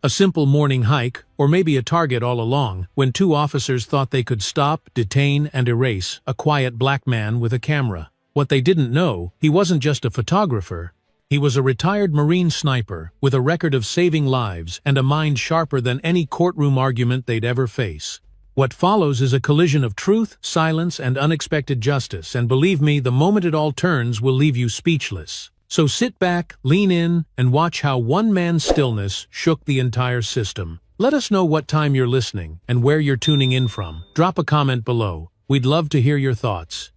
A simple morning hike, or maybe a target all along, when two officers thought they could stop, detain, and erase a quiet black man with a camera. What they didn't know, he wasn't just a photographer. He was a retired Marine sniper, with a record of saving lives and a mind sharper than any courtroom argument they'd ever face. What follows is a collision of truth, silence, and unexpected justice, and believe me, the moment it all turns will leave you speechless. So sit back, lean in, and watch how one man's stillness shook the entire system. Let us know what time you're listening and where you're tuning in from. Drop a comment below. We'd love to hear your thoughts.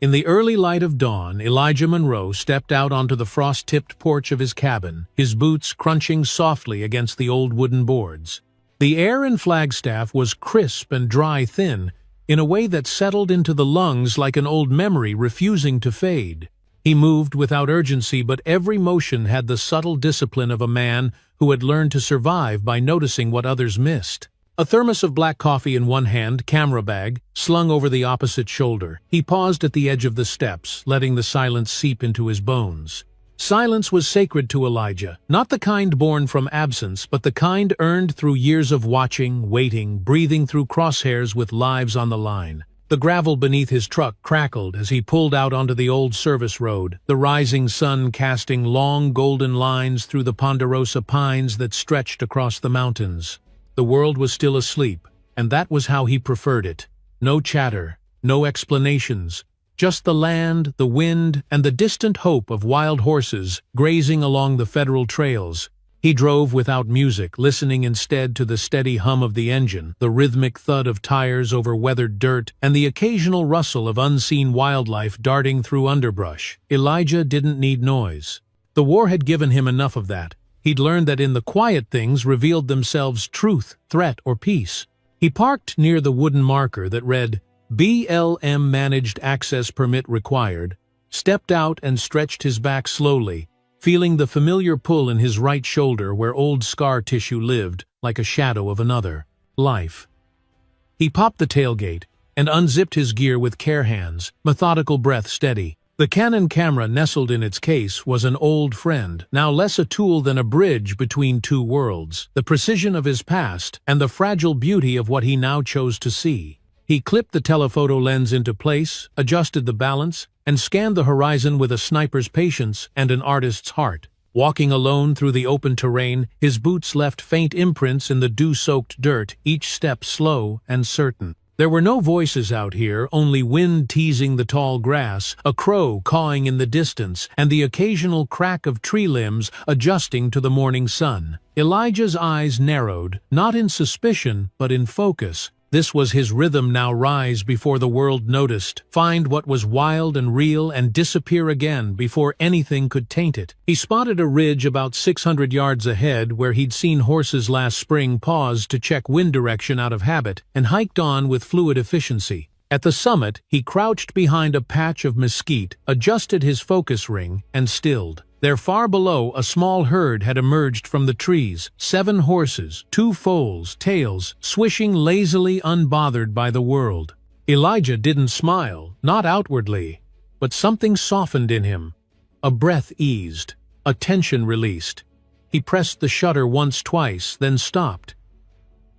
In the early light of dawn, Elijah Monroe stepped out onto the frost-tipped porch of his cabin, his boots crunching softly against the old wooden boards. The air in Flagstaff was crisp and dry-thin, in a way that settled into the lungs like an old memory refusing to fade. He moved without urgency, but every motion had the subtle discipline of a man who had learned to survive by noticing what others missed. A thermos of black coffee in one hand, camera bag, slung over the opposite shoulder. He paused at the edge of the steps, letting the silence seep into his bones. Silence was sacred to Elijah, not the kind born from absence, but the kind earned through years of watching, waiting, breathing through crosshairs with lives on the line. The gravel beneath his truck crackled as he pulled out onto the old service road, the rising sun casting long golden lines through the ponderosa pines that stretched across the mountains. The world was still asleep, and that was how he preferred it. No chatter, no explanations, just the land, the wind, and the distant hope of wild horses grazing along the federal trails. He drove without music, listening instead to the steady hum of the engine, the rhythmic thud of tires over weathered dirt, and the occasional rustle of unseen wildlife darting through underbrush. Elijah didn't need noise. The war had given him enough of that. He'd learned that in the quiet things revealed themselves truth, threat, or peace. He parked near the wooden marker that read, BLM Managed Access Permit Required, stepped out and stretched his back slowly, feeling the familiar pull in his right shoulder where old scar tissue lived, like a shadow of another life. He popped the tailgate and unzipped his gear with care hands, methodical breath steady. The Canon camera nestled in its case was an old friend, now less a tool than a bridge between two worlds, the precision of his past and the fragile beauty of what he now chose to see. He clipped the telephoto lens into place, adjusted the balance, and scanned the horizon with a sniper's patience and an artist's heart. Walking alone through the open terrain, his boots left faint imprints in the dew-soaked dirt, each step slow and certain. There were no voices out here, only wind teasing the tall grass, a crow cawing in the distance, and the occasional crack of tree limbs adjusting to the morning sun. Elijah's eyes narrowed, not in suspicion, but in focus. This was his rhythm now: rise before the world noticed, find what was wild and real, and disappear again before anything could taint it. He spotted a ridge about 600 yards ahead where he'd seen horses last spring, paused to check wind direction out of habit, and hiked on with fluid efficiency. At the summit, he crouched behind a patch of mesquite, adjusted his focus ring, and stilled. There far below, a small herd had emerged from the trees, 7 horses, 2 foals, tails, swishing lazily, unbothered by the world. Elijah didn't smile, not outwardly, but something softened in him. A breath eased, a tension released. He pressed the shutter once, twice, then stopped.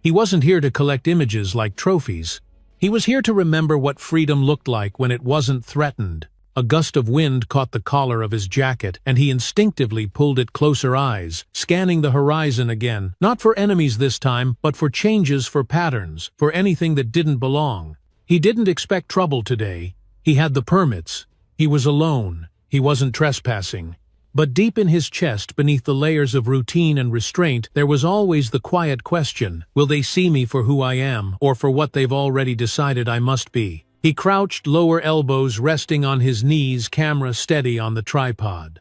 He wasn't here to collect images like trophies. He was here to remember what freedom looked like when it wasn't threatened. A gust of wind caught the collar of his jacket, and he instinctively pulled it closer, eyes scanning the horizon again, not for enemies this time, but for changes, for patterns, for anything that didn't belong. He didn't expect trouble today. He had the permits. He was alone. He wasn't trespassing. But deep in his chest, beneath the layers of routine and restraint, there was always the quiet question, will they see me for who I am, or for what they've already decided I must be? He crouched, lower elbows resting on his knees, camera steady on the tripod.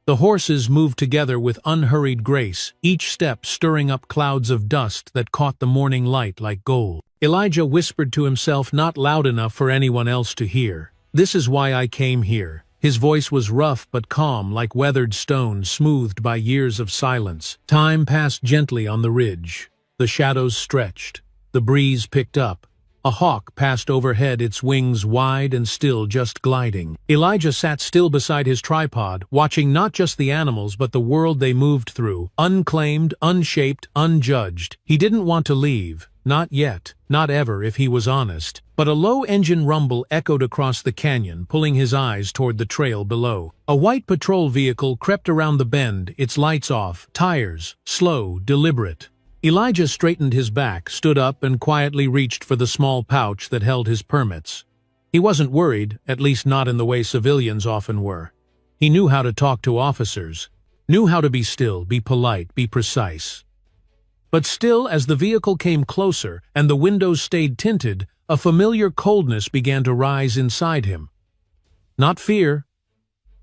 The horses moved together with unhurried grace, each step stirring up clouds of dust that caught the morning light like gold. Elijah whispered to himself, not loud enough for anyone else to hear, "This is why I came here." His voice was rough but calm, like weathered stone smoothed by years of silence. Time passed gently on the ridge. The shadows stretched. The breeze picked up. A hawk passed overhead, its wings wide and still, just gliding. Elijah sat still beside his tripod, watching not just the animals but the world they moved through, unclaimed, unshaped, unjudged. He didn't want to leave. Not yet, not ever if he was honest. But a low engine rumble echoed across the canyon, pulling his eyes toward the trail below. A white patrol vehicle crept around the bend, its lights off, tires, slow, deliberate. Elijah straightened his back, stood up, and quietly reached for the small pouch that held his permits. He wasn't worried, at least not in the way civilians often were. He knew how to talk to officers, knew how to be still, be polite, be precise. But still, as the vehicle came closer and the windows stayed tinted, a familiar coldness began to rise inside him. Not fear.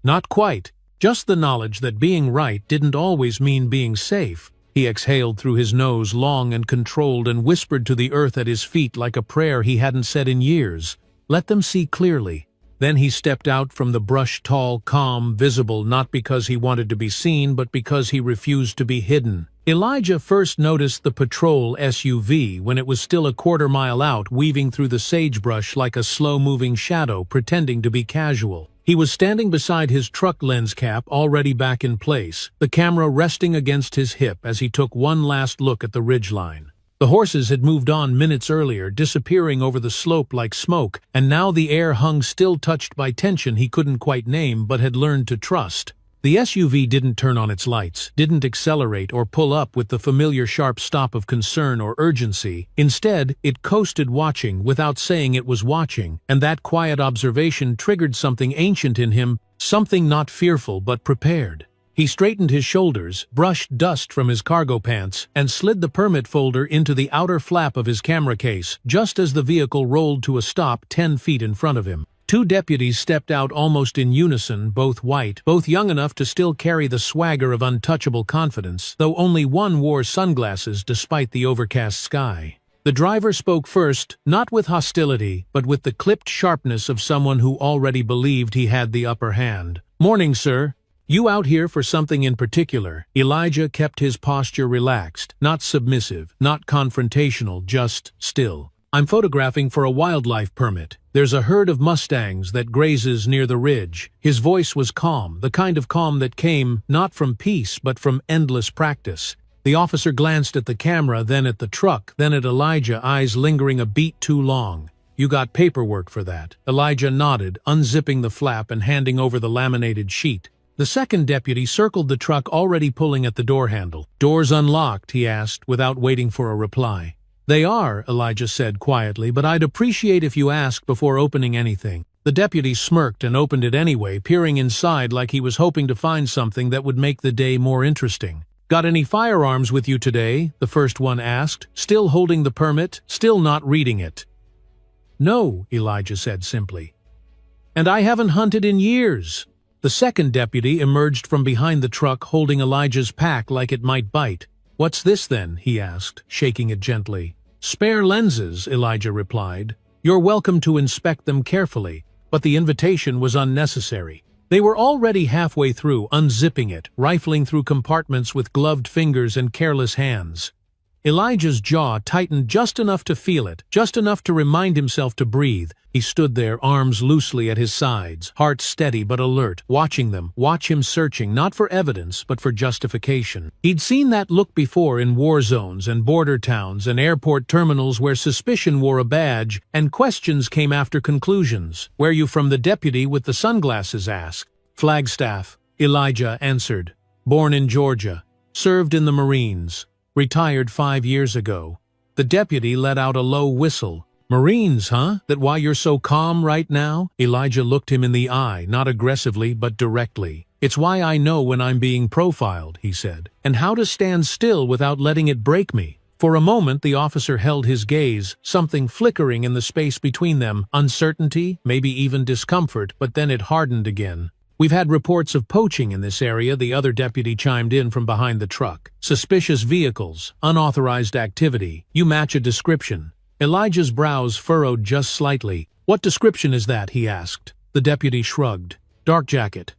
Not quite. Just the knowledge that being right didn't always mean being safe. He exhaled through his nose, long and controlled, and whispered to the earth at his feet like a prayer he hadn't said in years. Let them see clearly. Then he stepped out from the brush, tall, calm, visible, not because he wanted to be seen, but because he refused to be hidden. Elijah first noticed the patrol SUV when it was still a quarter-mile out, weaving through the sagebrush like a slow-moving shadow, pretending to be casual. He was standing beside his truck lens cap, already back in place, the camera resting against his hip as he took one last look at the ridgeline. The horses had moved on minutes earlier, disappearing over the slope like smoke, and now the air hung still, touched by tension he couldn't quite name but had learned to trust. The SUV didn't turn on its lights, didn't accelerate or pull up with the familiar sharp stop of concern or urgency. Instead, it coasted, watching without saying it was watching, and that quiet observation triggered something ancient in him, something not fearful but prepared. He straightened his shoulders, brushed dust from his cargo pants, and slid the permit folder into the outer flap of his camera case, just as the vehicle rolled to a stop 10 feet in front of him. Two deputies stepped out almost in unison, both white, both young enough to still carry the swagger of untouchable confidence, though only one wore sunglasses despite the overcast sky. The driver spoke first, not with hostility, but with the clipped sharpness of someone who already believed he had the upper hand. "Morning, sir. You out here for something in particular?" Elijah kept his posture relaxed, not submissive, not confrontational, just still. "I'm photographing for a wildlife permit. There's a herd of mustangs that grazes near the ridge." His voice was calm, the kind of calm that came not from peace but from endless practice. The officer glanced at the camera, then at the truck, then at Elijah, eyes lingering a beat too long. "You got paperwork for that?" Elijah nodded, unzipping the flap and handing over the laminated sheet. The second deputy circled the truck, already pulling at the door handle. "Doors unlocked?" he asked, without waiting for a reply. "They are," Elijah said quietly, "but I'd appreciate if you ask before opening anything." The deputy smirked and opened it anyway, peering inside like he was hoping to find something that would make the day more interesting. "Got any firearms with you today?" the first one asked, still holding the permit, still not reading it. "No," Elijah said simply. "And I haven't hunted in years." The second deputy emerged from behind the truck, holding Elijah's pack like it might bite. "What's this then?" he asked, shaking it gently. "Spare lenses," Elijah replied. "You're welcome to inspect them carefully." But the invitation was unnecessary. They were already halfway through, unzipping it, rifling through compartments with gloved fingers and careless hands. Elijah's jaw tightened just enough to feel it, just enough to remind himself to breathe. He stood there, arms loosely at his sides, heart steady but alert, watching them, watch him searching, not for evidence, but for justification. He'd seen that look before in war zones and border towns and airport terminals where suspicion wore a badge and questions came after conclusions. "Where you from?" the deputy with the sunglasses asked. "Flagstaff," Elijah answered. "Born in Georgia. Served in the Marines. Retired 5 years ago." The deputy let out a low whistle. "Marines, huh? That why you're so calm right now?" Elijah looked him in the eye, not aggressively but directly. "It's why I know when I'm being profiled," he said, "and how to stand still without letting it break me." For a moment the officer held his gaze, something flickering in the space between them, uncertainty, maybe even discomfort, but then it hardened again. "We've had reports of poaching in this area," the other deputy chimed in from behind the truck. "Suspicious vehicles, unauthorized activity. You match a description." Elijah's brows furrowed just slightly. "What description is that?" he asked. The deputy shrugged. "Dark jacket.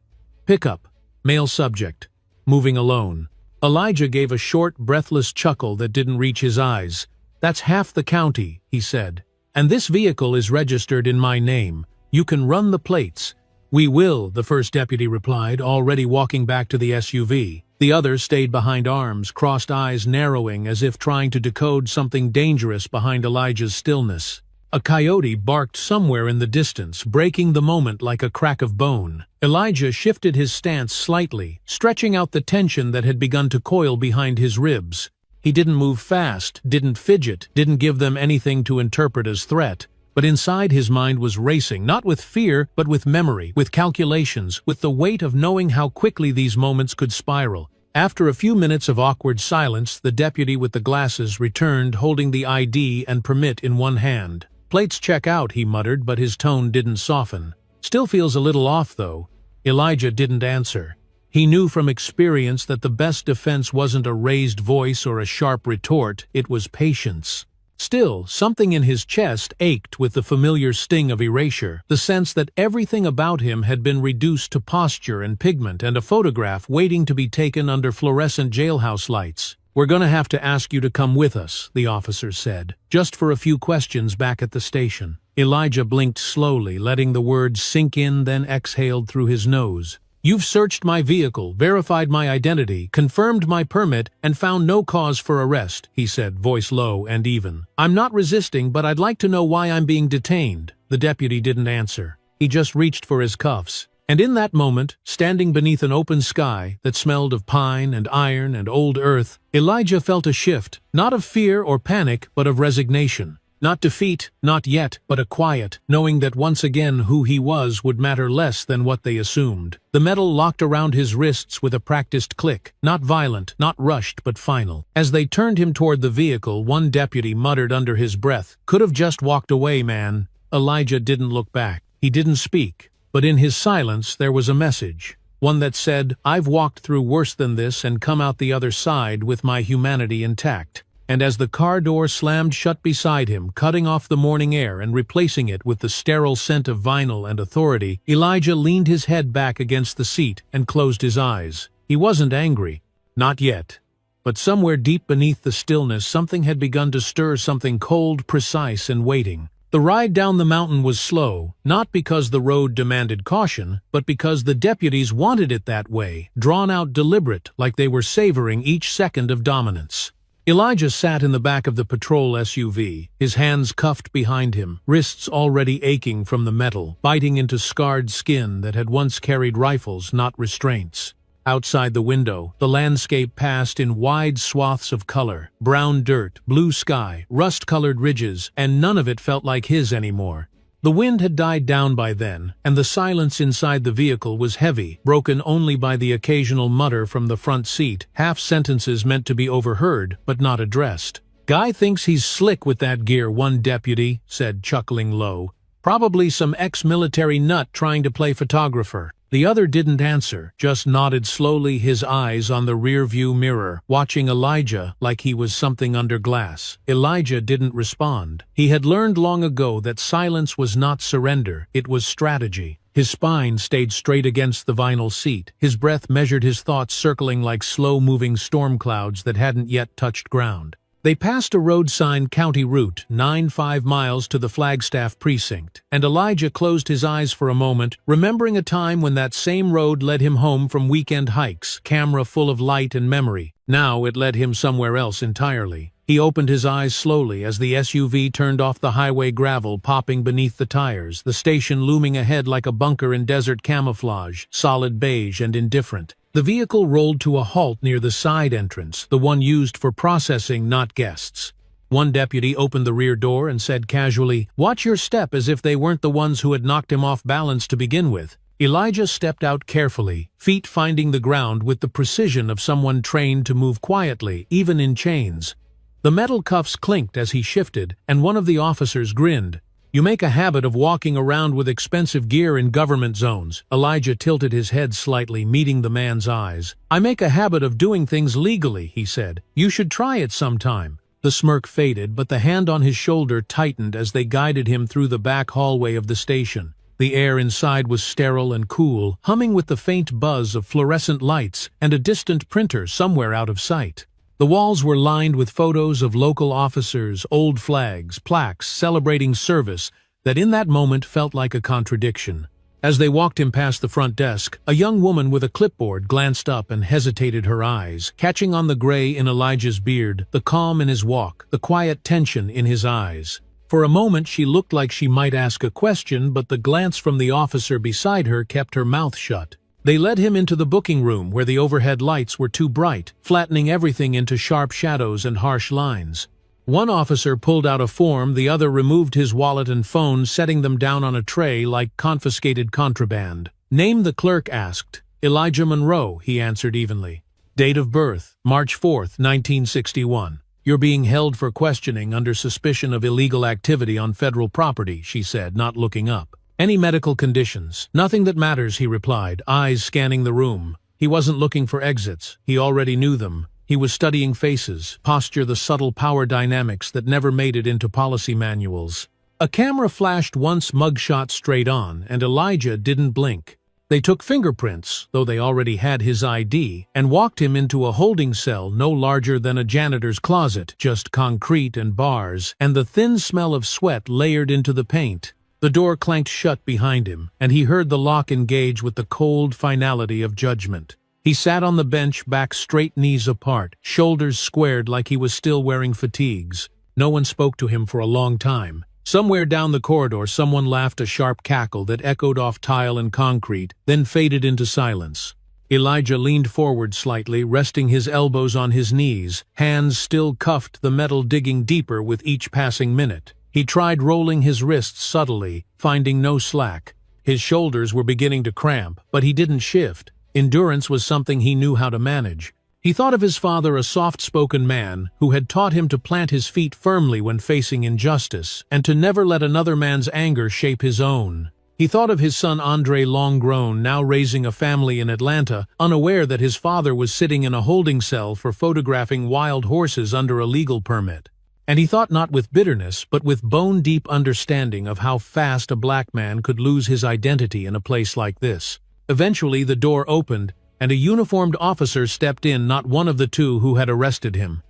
Pickup. Male subject. Moving alone." Elijah gave a short, breathless chuckle that didn't reach his eyes. "That's half the county," he said. "And this vehicle is registered in my name. You can run the plates." "We will," the first deputy replied, already walking back to the SUV. The other stayed behind arms, crossed eyes narrowing as if trying to decode something dangerous behind Elijah's stillness. A coyote barked somewhere in the distance, breaking the moment like a crack of bone. Elijah shifted his stance slightly, stretching out the tension that had begun to coil behind his ribs. He didn't move fast, didn't fidget, didn't give them anything to interpret as threat. But inside his mind was racing, not with fear, but with memory, with calculations, with the weight of knowing how quickly these moments could spiral. After a few minutes of awkward silence, the deputy with the glasses returned, holding the ID and permit in one hand. "Plates check out," he muttered, but his tone didn't soften. "Still feels a little off, though." Elijah didn't answer. He knew from experience that the best defense wasn't a raised voice or a sharp retort, it was patience. Still, something in his chest ached with the familiar sting of erasure, the sense that everything about him had been reduced to posture and pigment and a photograph waiting to be taken under fluorescent jailhouse lights. "We're gonna have to ask you to come with us," the officer said, "just for a few questions back at the station." Elijah blinked slowly, letting the words sink in, then exhaled through his nose. "You've searched my vehicle, verified my identity, confirmed my permit, and found no cause for arrest," he said, voice low and even. "I'm not resisting, but I'd like to know why I'm being detained." The deputy didn't answer. He just reached for his cuffs. And in that moment, standing beneath an open sky that smelled of pine and iron and old earth, Elijah felt a shift, not of fear or panic, but of resignation. Not defeat, not yet, but a quiet, knowing that once again who he was would matter less than what they assumed. The metal locked around his wrists with a practiced click, not violent, not rushed, but final. As they turned him toward the vehicle, one deputy muttered under his breath, "Could have just walked away, man." Elijah didn't look back. He didn't speak. But in his silence there was a message. One that said, "I've walked through worse than this and come out the other side with my humanity intact." And as the car door slammed shut beside him, cutting off the morning air and replacing it with the sterile scent of vinyl and authority, Elijah leaned his head back against the seat and closed his eyes. He wasn't angry. Not yet. But somewhere deep beneath the stillness something had begun to stir, something cold, precise, and waiting. The ride down the mountain was slow, not because the road demanded caution, but because the deputies wanted it that way, drawn out, deliberate, like they were savoring each second of dominance. Elijah sat in the back of the patrol SUV, his hands cuffed behind him, wrists already aching from the metal, biting into scarred skin that had once carried rifles, not restraints. Outside the window, the landscape passed in wide swaths of color, brown dirt, blue sky, rust-colored ridges, and none of it felt like his anymore. The wind had died down by then, and the silence inside the vehicle was heavy, broken only by the occasional mutter from the front seat, half-sentences meant to be overheard, but not addressed. "Guy thinks he's slick with that gear," one deputy said, chuckling low. "Probably some ex-military nut trying to play photographer." The other didn't answer, just nodded slowly, his eyes on the rear-view mirror, watching Elijah like he was something under glass. Elijah didn't respond. He had learned long ago that silence was not surrender, it was strategy. His spine stayed straight against the vinyl seat. His breath measured his thoughts, circling like slow-moving storm clouds that hadn't yet touched ground. They passed a road-signed county route, 5 miles to the Flagstaff precinct, and Elijah closed his eyes for a moment, remembering a time when that same road led him home from weekend hikes, camera full of light and memory. Now it led him somewhere else entirely. He opened his eyes slowly as the SUV turned off the highway, gravel popping beneath the tires, the station looming ahead like a bunker in desert camouflage, solid beige and indifferent. The vehicle rolled to a halt near the side entrance, the one used for processing, not guests. One deputy opened the rear door and said casually, "Watch your step," as if they weren't the ones who had knocked him off balance to begin with. Elijah stepped out carefully, feet finding the ground with the precision of someone trained to move quietly, even in chains. The metal cuffs clinked as he shifted, and one of the officers grinned. "You make a habit of walking around with expensive gear in government zones." Elijah tilted his head slightly, meeting the man's eyes. "I make a habit of doing things legally," he said. "You should try it sometime." The smirk faded, but the hand on his shoulder tightened as they guided him through the back hallway of the station. The air inside was sterile and cool, humming with the faint buzz of fluorescent lights and a distant printer somewhere out of sight. The walls were lined with photos of local officers, old flags, plaques celebrating service that in that moment felt like a contradiction. As they walked him past the front desk, a young woman with a clipboard glanced up and hesitated her eyes, catching on the gray in Elijah's beard, the calm in his walk, the quiet tension in his eyes. For a moment she looked like she might ask a question, but the glance from the officer beside her kept her mouth shut. They led him into the booking room where the overhead lights were too bright, flattening everything into sharp shadows and harsh lines. One officer pulled out a form, the other removed his wallet and phone, setting them down on a tray like confiscated contraband. "Name," the clerk asked. "Elijah Monroe," he answered evenly. "Date of birth, March 4th, 1961. "You're being held for questioning under suspicion of illegal activity on federal property," she said, not looking up. "Any medical conditions?" "Nothing that matters," he replied, eyes scanning the room. He wasn't looking for exits. He already knew them. He was studying faces, posture, the subtle power dynamics that never made it into policy manuals. A camera flashed once, mugshot straight on, and Elijah didn't blink. They took fingerprints, though they already had his ID, and walked him into a holding cell no larger than a janitor's closet, just concrete and bars, and the thin smell of sweat layered into the paint. The door clanked shut behind him, and he heard the lock engage with the cold finality of judgment. He sat on the bench, back straight, knees apart, shoulders squared like he was still wearing fatigues. No one spoke to him for a long time. Somewhere down the corridor someone laughed, a sharp cackle that echoed off tile and concrete, then faded into silence. Elijah leaned forward slightly, resting his elbows on his knees, hands still cuffed, the metal digging deeper with each passing minute. He tried rolling his wrists subtly, finding no slack. His shoulders were beginning to cramp, but he didn't shift. Endurance was something he knew how to manage. He thought of his father, a soft-spoken man who had taught him to plant his feet firmly when facing injustice, and to never let another man's anger shape his own. He thought of his son Andre, long grown, now raising a family in Atlanta, unaware that his father was sitting in a holding cell for photographing wild horses under a legal permit. And he thought not with bitterness, but with bone-deep understanding of how fast a black man could lose his identity in a place like this. Eventually the door opened, and a uniformed officer stepped in, not one of the two who had arrested him.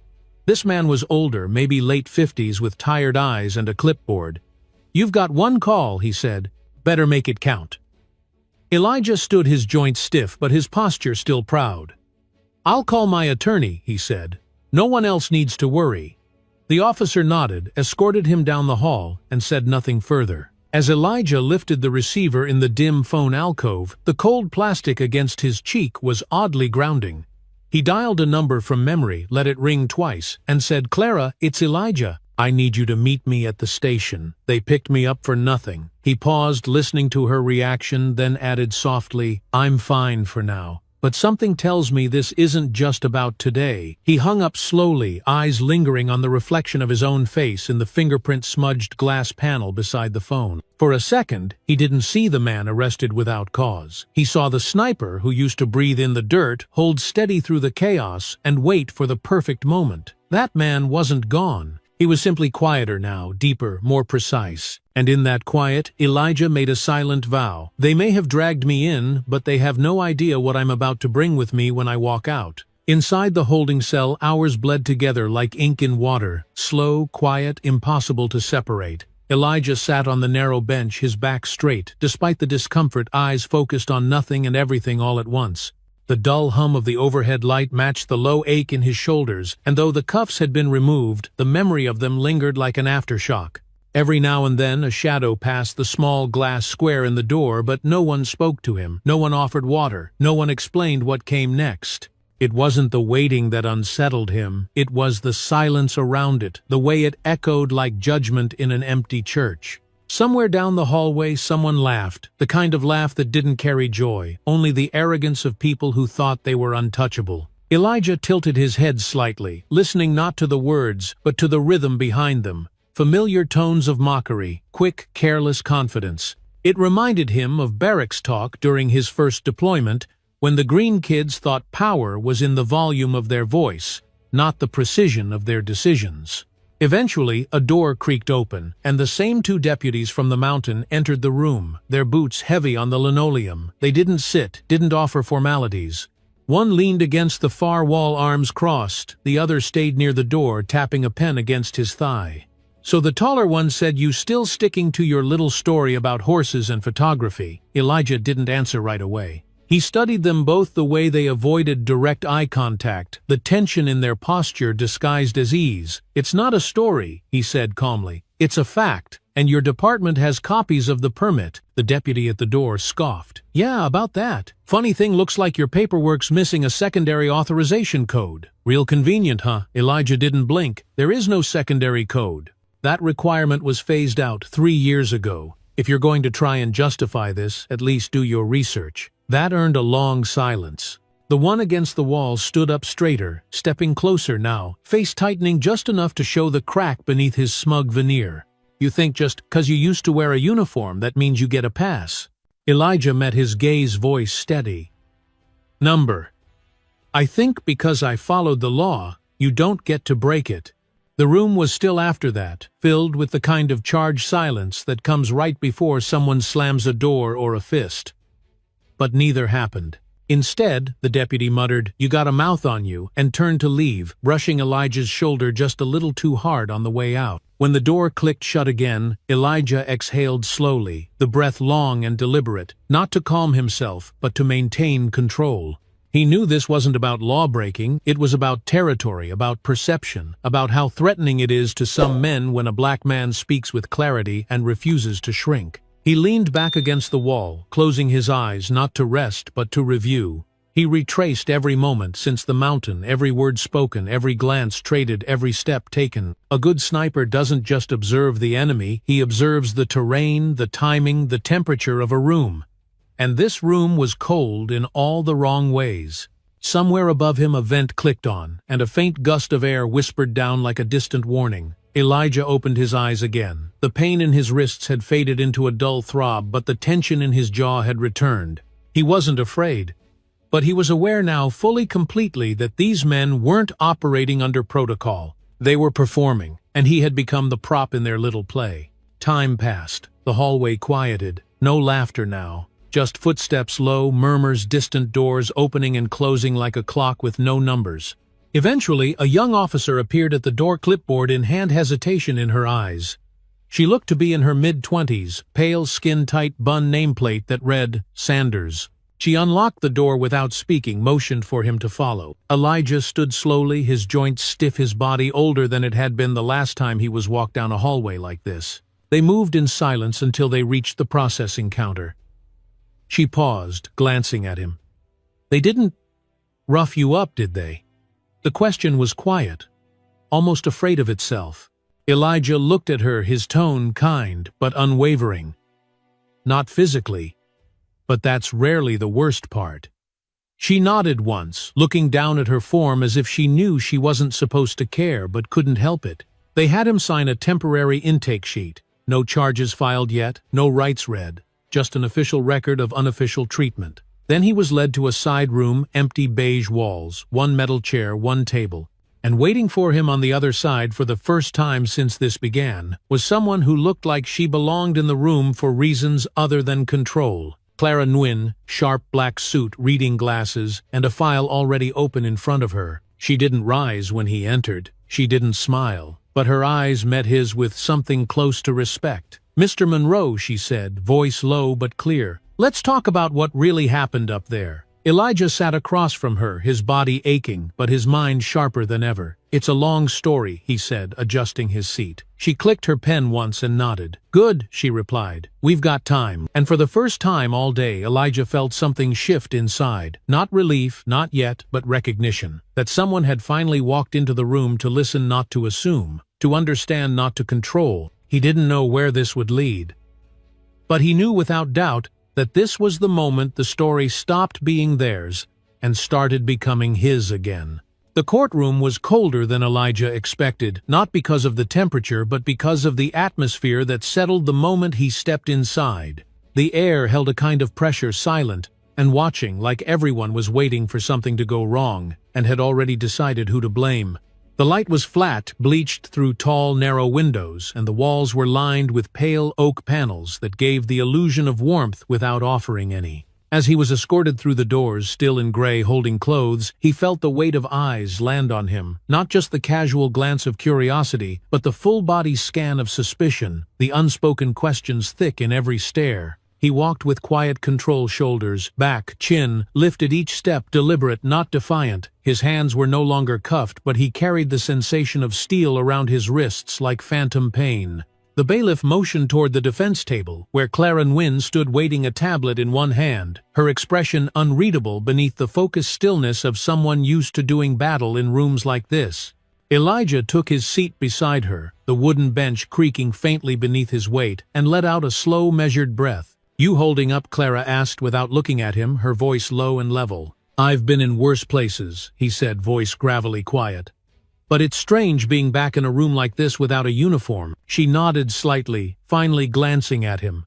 This man was older, maybe late 50s, with tired eyes and a clipboard. "You've got one call," he said. "Better make it count." Elijah stood, his joints stiff but his posture still proud. "I'll call my attorney," he said. "No one else needs to worry." The officer nodded, escorted him down the hall, and said nothing further. As Elijah lifted the receiver in the dim phone alcove, the cold plastic against his cheek was oddly grounding. He dialed a number from memory, let it ring twice, and said, "Clara, it's Elijah. I need you to meet me at the station. They picked me up for nothing." He paused, listening to her reaction, then added softly, "I'm fine for now. But something tells me this isn't just about today." He hung up slowly, eyes lingering on the reflection of his own face in the fingerprint-smudged glass panel beside the phone. For a second, he didn't see the man arrested without cause. He saw the sniper who used to breathe in the dirt, hold steady through the chaos, and wait for the perfect moment. That man wasn't gone. He was simply quieter now, deeper, more precise. And in that quiet, Elijah made a silent vow. "They may have dragged me in, but they have no idea what I'm about to bring with me when I walk out." Inside the holding cell, hours bled together like ink in water, slow, quiet, impossible to separate. Elijah sat on the narrow bench, his back straight, despite the discomfort, eyes focused on nothing and everything all at once. The dull hum of the overhead light matched the low ache in his shoulders, and though the cuffs had been removed, the memory of them lingered like an aftershock. Every now and then a shadow passed the small glass square in the door, but no one spoke to him, no one offered water, no one explained what came next. It wasn't the waiting that unsettled him, it was the silence around it, the way it echoed like judgment in an empty church. Somewhere down the hallway someone laughed, the kind of laugh that didn't carry joy, only the arrogance of people who thought they were untouchable. Elijah tilted his head slightly, listening not to the words, but to the rhythm behind them. Familiar tones of mockery, quick, careless confidence. It reminded him of barracks talk during his first deployment, when the green kids thought power was in the volume of their voice, not the precision of their decisions. Eventually, a door creaked open, and the same two deputies from the mountain entered the room, their boots heavy on the linoleum. They didn't sit, didn't offer formalities. One leaned against the far wall, arms crossed. The other stayed near the door, tapping a pen against his thigh. "So the taller one said you still sticking to your little story about horses and photography?" Elijah didn't answer right away. He studied them both, the way they avoided direct eye contact, the tension in their posture disguised as ease. "It's not a story," he said calmly. "It's a fact, and your department has copies of the permit." The deputy at the door scoffed. "Yeah, about that. Funny thing, looks like your paperwork's missing a secondary authorization code." "Real convenient, huh?" Elijah didn't blink. "There is no secondary code. That requirement was phased out 3 years ago. If you're going to try and justify this, at least do your research." That earned a long silence. The one against the wall stood up straighter, stepping closer now, face tightening just enough to show the crack beneath his smug veneer. "You think just 'cause you used to wear a uniform that means you get a pass?" Elijah met his gaze, voice steady. "Number. I think because I followed the law, you don't get to break it." The room was still after that, filled with the kind of charged silence that comes right before someone slams a door or a fist. But neither happened. Instead, the deputy muttered, "You got a mouth on you," and turned to leave, brushing Elijah's shoulder just a little too hard on the way out. When the door clicked shut again, Elijah exhaled slowly, the breath long and deliberate, not to calm himself, but to maintain control. He knew this wasn't about law-breaking, it was about territory, about perception, about how threatening it is to some men when a black man speaks with clarity and refuses to shrink. He leaned back against the wall, closing his eyes not to rest but to review. He retraced every moment since the mountain, every word spoken, every glance traded, every step taken. A good sniper doesn't just observe the enemy, he observes the terrain, the timing, the temperature of a room. And this room was cold in all the wrong ways. Somewhere above him a vent clicked on, and a faint gust of air whispered down like a distant warning. Elijah opened his eyes again. The pain in his wrists had faded into a dull throb, but the tension in his jaw had returned. He wasn't afraid. But he was aware now fully completely that these men weren't operating under protocol. They were performing, and he had become the prop in their little play. Time passed. The hallway quieted. No laughter now. Just footsteps, low murmurs, distant doors opening and closing like a clock with no numbers. Eventually, a young officer appeared at the door, clipboard in hand, hesitation in her eyes. She looked to be in her mid-20s, pale, skin-tight bun nameplate that read, Sanders. She unlocked the door without speaking, motioned for him to follow. Elijah stood slowly, his joints stiff, his body older than it had been the last time he was walked down a hallway like this. They moved in silence until they reached the processing counter. She paused, glancing at him. "They didn't rough you up, did they?" The question was quiet, almost afraid of itself. Elijah looked at her, his tone kind but unwavering. "Not physically, but that's rarely the worst part." She nodded once, looking down at her form as if she knew she wasn't supposed to care but couldn't help it. They had him sign a temporary intake sheet. No charges filed yet, no rights read, just an official record of unofficial treatment. Then he was led to a side room, empty beige walls, one metal chair, one table. And waiting for him on the other side for the first time since this began, was someone who looked like she belonged in the room for reasons other than control. Clara Nguyen, sharp black suit, reading glasses, and a file already open in front of her. She didn't rise when he entered. She didn't smile. But her eyes met his with something close to respect. "Mr. Monroe," she said, voice low but clear. "Let's talk about what really happened up there." Elijah sat across from her, his body aching, but his mind sharper than ever. "It's a long story," he said, adjusting his seat. She clicked her pen once and nodded. "Good," she replied. "We've got time." And for the first time all day, Elijah felt something shift inside. Not relief, not yet, but recognition. That someone had finally walked into the room to listen, not to assume. To understand, not to control. He didn't know where this would lead. But he knew without doubt that this was the moment the story stopped being theirs and started becoming his again. The courtroom was colder than Elijah expected, not because of the temperature but because of the atmosphere that settled the moment he stepped inside. The air held a kind of pressure, silent and watching, like everyone was waiting for something to go wrong and had already decided who to blame. The light was flat, bleached through tall, narrow windows, and the walls were lined with pale oak panels that gave the illusion of warmth without offering any. As he was escorted through the doors, still in gray, holding clothes, he felt the weight of eyes land on him, not just the casual glance of curiosity, but the full-body scan of suspicion, the unspoken questions thick in every stare. He walked with quiet control, shoulders, back, chin, lifted each step deliberate, not defiant. His hands were no longer cuffed, but he carried the sensation of steel around his wrists like phantom pain. The bailiff motioned toward the defense table, where Clara Nguyen stood waiting, a tablet in one hand, her expression unreadable beneath the focused stillness of someone used to doing battle in rooms like this. Elijah took his seat beside her, the wooden bench creaking faintly beneath his weight, and let out a slow, measured breath. "You holding up?" Clara asked without looking at him, her voice low and level. "I've been in worse places," he said, voice gravelly quiet. "But it's strange being back in a room like this without a uniform." She nodded slightly, finally glancing at him.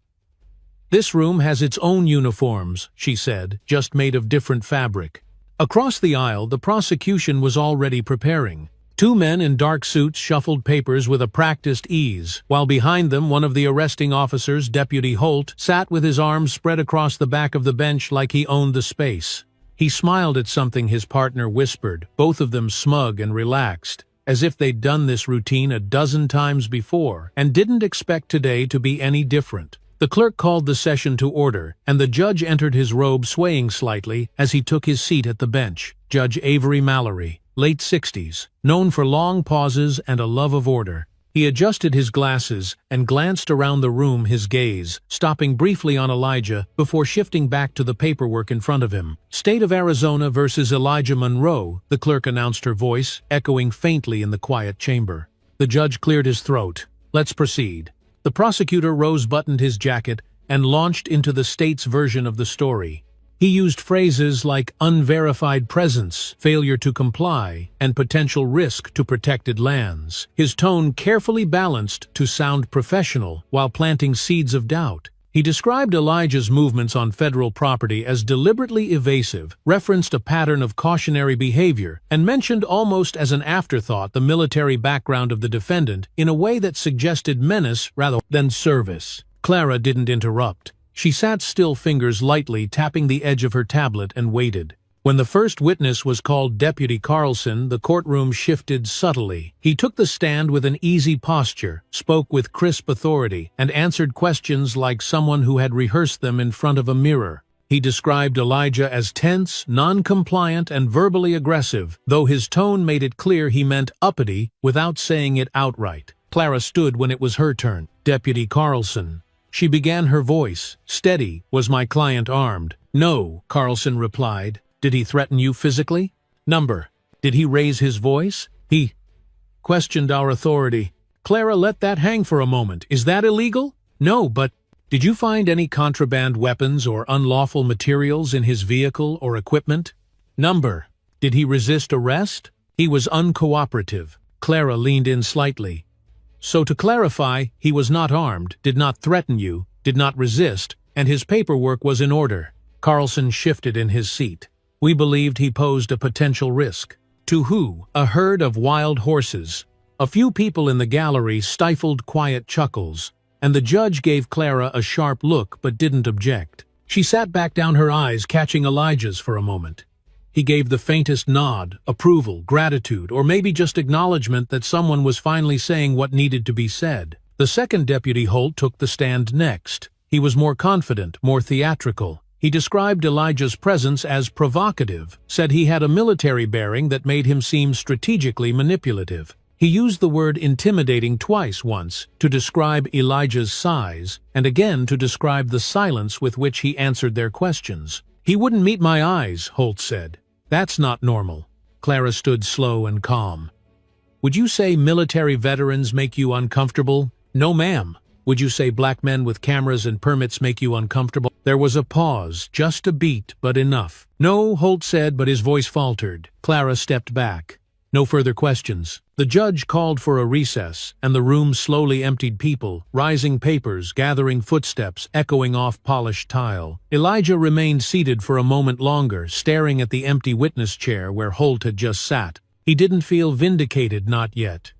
"This room has its own uniforms," she said, "just made of different fabric." Across the aisle, the prosecution was already preparing. Two men in dark suits shuffled papers with a practiced ease, while behind them one of the arresting officers, Deputy Holt, sat with his arms spread across the back of the bench like he owned the space. He smiled at something his partner whispered, both of them smug and relaxed, as if they'd done this routine a dozen times before, and didn't expect today to be any different. The clerk called the session to order, and the judge entered, his robe swaying slightly as he took his seat at the bench. Judge Avery Mallory, late 60s, known for long pauses and a love of order. He adjusted his glasses and glanced around the room, his gaze stopping briefly on Elijah before shifting back to the paperwork in front of him. "State of Arizona versus Elijah Monroe," the clerk announced, her voice echoing faintly in the quiet chamber. The judge cleared his throat. "Let's proceed." The prosecutor rose-buttoned his jacket and launched into the state's version of the story. He used phrases like unverified presence, failure to comply, and potential risk to protected lands. His tone carefully balanced to sound professional while planting seeds of doubt. He described Elijah's movements on federal property as deliberately evasive, referenced a pattern of cautionary behavior, and mentioned almost as an afterthought the military background of the defendant in a way that suggested menace rather than service. Clara didn't interrupt. She sat still, fingers lightly tapping the edge of her tablet, and waited. When the first witness was called, Deputy Carlson, the courtroom shifted subtly. He took the stand with an easy posture, spoke with crisp authority, and answered questions like someone who had rehearsed them in front of a mirror. He described Elijah as tense, non-compliant, and verbally aggressive, though his tone made it clear he meant uppity without saying it outright. Clara stood when it was her turn. "Deputy Carlson." She began, her voice steady. "Was my client armed?" "No," Carlson replied. "Did he threaten you physically?" "Number. Did he raise his voice?" "He questioned our authority." Clara let that hang for a moment. "Is that illegal?" "No, but did you find any contraband weapons or unlawful materials in his vehicle or equipment?" "Number. Did he resist arrest?" "He was uncooperative." Clara leaned in slightly. "So to clarify, he was not armed, did not threaten you, did not resist, and his paperwork was in order." Carlson shifted in his seat. "We believed he posed a potential risk." "To who?" "A herd of wild horses." A few people in the gallery stifled quiet chuckles, and the judge gave Clara a sharp look but didn't object. She sat back down, her eyes catching Elijah's for a moment. He gave the faintest nod, approval, gratitude, or maybe just acknowledgement that someone was finally saying what needed to be said. The second Deputy Holt took the stand next. He was more confident, more theatrical. He described Elijah's presence as provocative, said he had a military bearing that made him seem strategically manipulative. He used the word intimidating twice, once to describe Elijah's size, and again to describe the silence with which he answered their questions. "He wouldn't meet my eyes," Holt said. "That's not normal." Clara stood slow and calm. "Would you say military veterans make you uncomfortable?" "No, ma'am." "Would you say black men with cameras and permits make you uncomfortable?" There was a pause, just a beat, but enough. "No," Holt said, but his voice faltered. Clara stepped back. No further questions. The judge called for a recess, and the room slowly emptied, people, rising papers, gathering footsteps, echoing off polished tile. Elijah remained seated for a moment longer, staring at the empty witness chair where Holt had just sat. He didn't feel vindicated, not yet.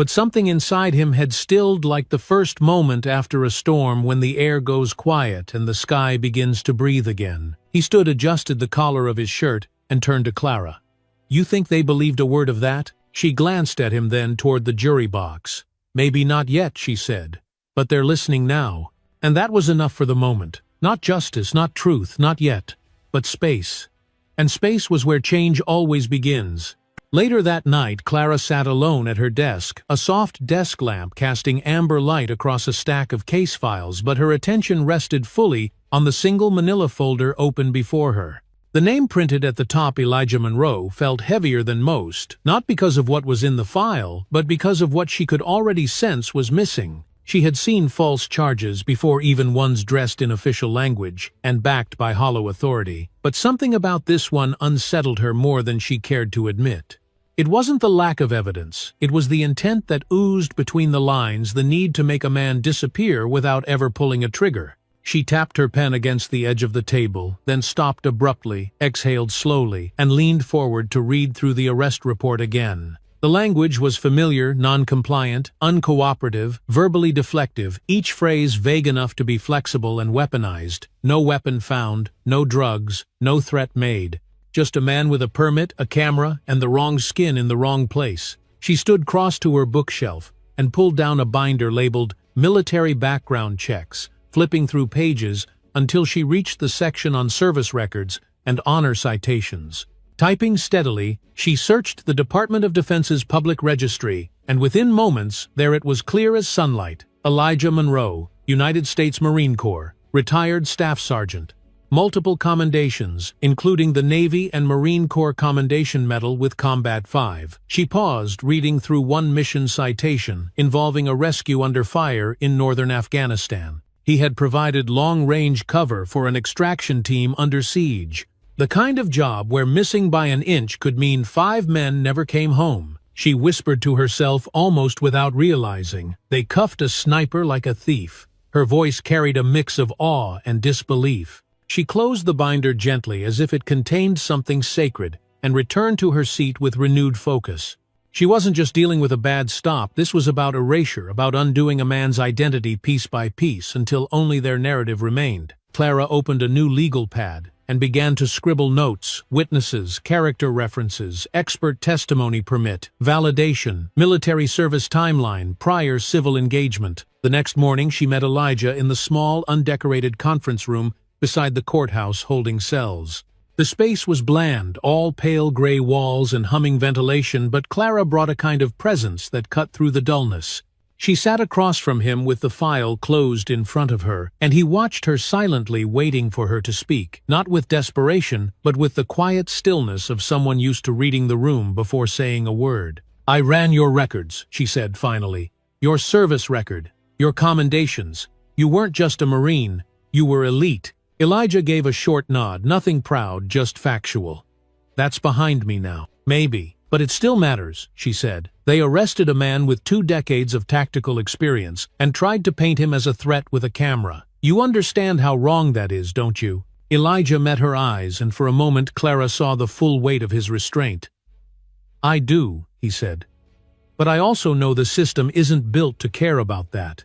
but something inside him had stilled like the first moment after a storm when the air goes quiet and the sky begins to breathe again. He stood, adjusted the collar of his shirt, and turned to Clara. "You think they believed a word of that?" She glanced at him then toward the jury box. "Maybe not yet," she said. "But they're listening now." And that was enough for the moment. Not justice, not truth, not yet. But space. And space was where change always begins. Later that night, Clara sat alone at her desk, a soft desk lamp casting amber light across a stack of case files, but her attention rested fully on the single manila folder open before her. The name printed at the top, Elijah Monroe, felt heavier than most, not because of what was in the file, but because of what she could already sense was missing. She had seen false charges before, even ones dressed in official language and backed by hollow authority, but something about this one unsettled her more than she cared to admit. It wasn't the lack of evidence, it was the intent that oozed between the lines, the need to make a man disappear without ever pulling a trigger. She tapped her pen against the edge of the table, then stopped abruptly, exhaled slowly, and leaned forward to read through the arrest report again. The language was familiar, non-compliant, uncooperative, verbally deflective, each phrase vague enough to be flexible and weaponized. No weapon found, no drugs, no threat made. Just a man with a permit, a camera, and the wrong skin in the wrong place. She stood cross to her bookshelf and pulled down a binder labeled Military Background Checks, flipping through pages until she reached the section on service records and honor citations. Typing steadily, she searched the Department of Defense's public registry, and within moments, there it was, clear as sunlight. Elijah Monroe, United States Marine Corps, retired Staff Sergeant. Multiple commendations, including the Navy and Marine Corps Commendation Medal with Combat 5. She paused, reading through one mission citation involving a rescue under fire in northern Afghanistan. He had provided long-range cover for an extraction team under siege. The kind of job where missing by an inch could mean 5 men never came home. She whispered to herself almost without realizing. They cuffed a sniper like a thief. Her voice carried a mix of awe and disbelief. She closed the binder gently as if it contained something sacred and returned to her seat with renewed focus. She wasn't just dealing with a bad stop, this was about erasure, about undoing a man's identity piece by piece until only their narrative remained. Clara opened a new legal pad and began to scribble notes: witnesses, character references, expert testimony permit, validation, military service timeline, prior civil engagement. The next morning she met Elijah in the small, undecorated conference room beside the courthouse holding cells. The space was bland, all pale gray walls and humming ventilation, but Clara brought a kind of presence that cut through the dullness. She sat across from him with the file closed in front of her, and he watched her silently, waiting for her to speak, not with desperation, but with the quiet stillness of someone used to reading the room before saying a word. "I ran your records," she said finally. "Your service record, your commendations. You weren't just a Marine, you were elite." Elijah gave a short nod, nothing proud, just factual. "That's behind me now." "Maybe. But it still matters," she said. "They arrested a man with 2 decades of tactical experience and tried to paint him as a threat with a camera. You understand how wrong that is, don't you?" Elijah met her eyes, and for a moment Clara saw the full weight of his restraint. "I do," he said. "But I also know the system isn't built to care about that.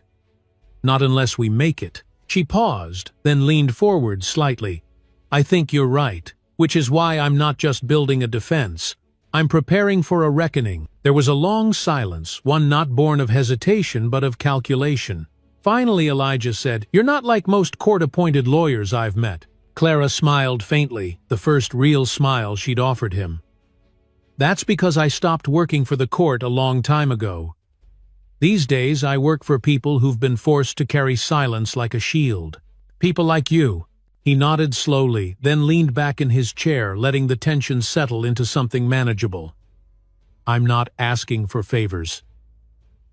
Not unless we make it." She paused, then leaned forward slightly. "I think you're right, which is why I'm not just building a defense. I'm preparing for a reckoning." There was a long silence, one not born of hesitation but of calculation. Finally Elijah said, "You're not like most court-appointed lawyers I've met." Clara smiled faintly, the first real smile she'd offered him. "That's because I stopped working for the court a long time ago. These days I work for people who've been forced to carry silence like a shield. People like you." He nodded slowly, then leaned back in his chair, letting the tension settle into something manageable. "I'm not asking for favors.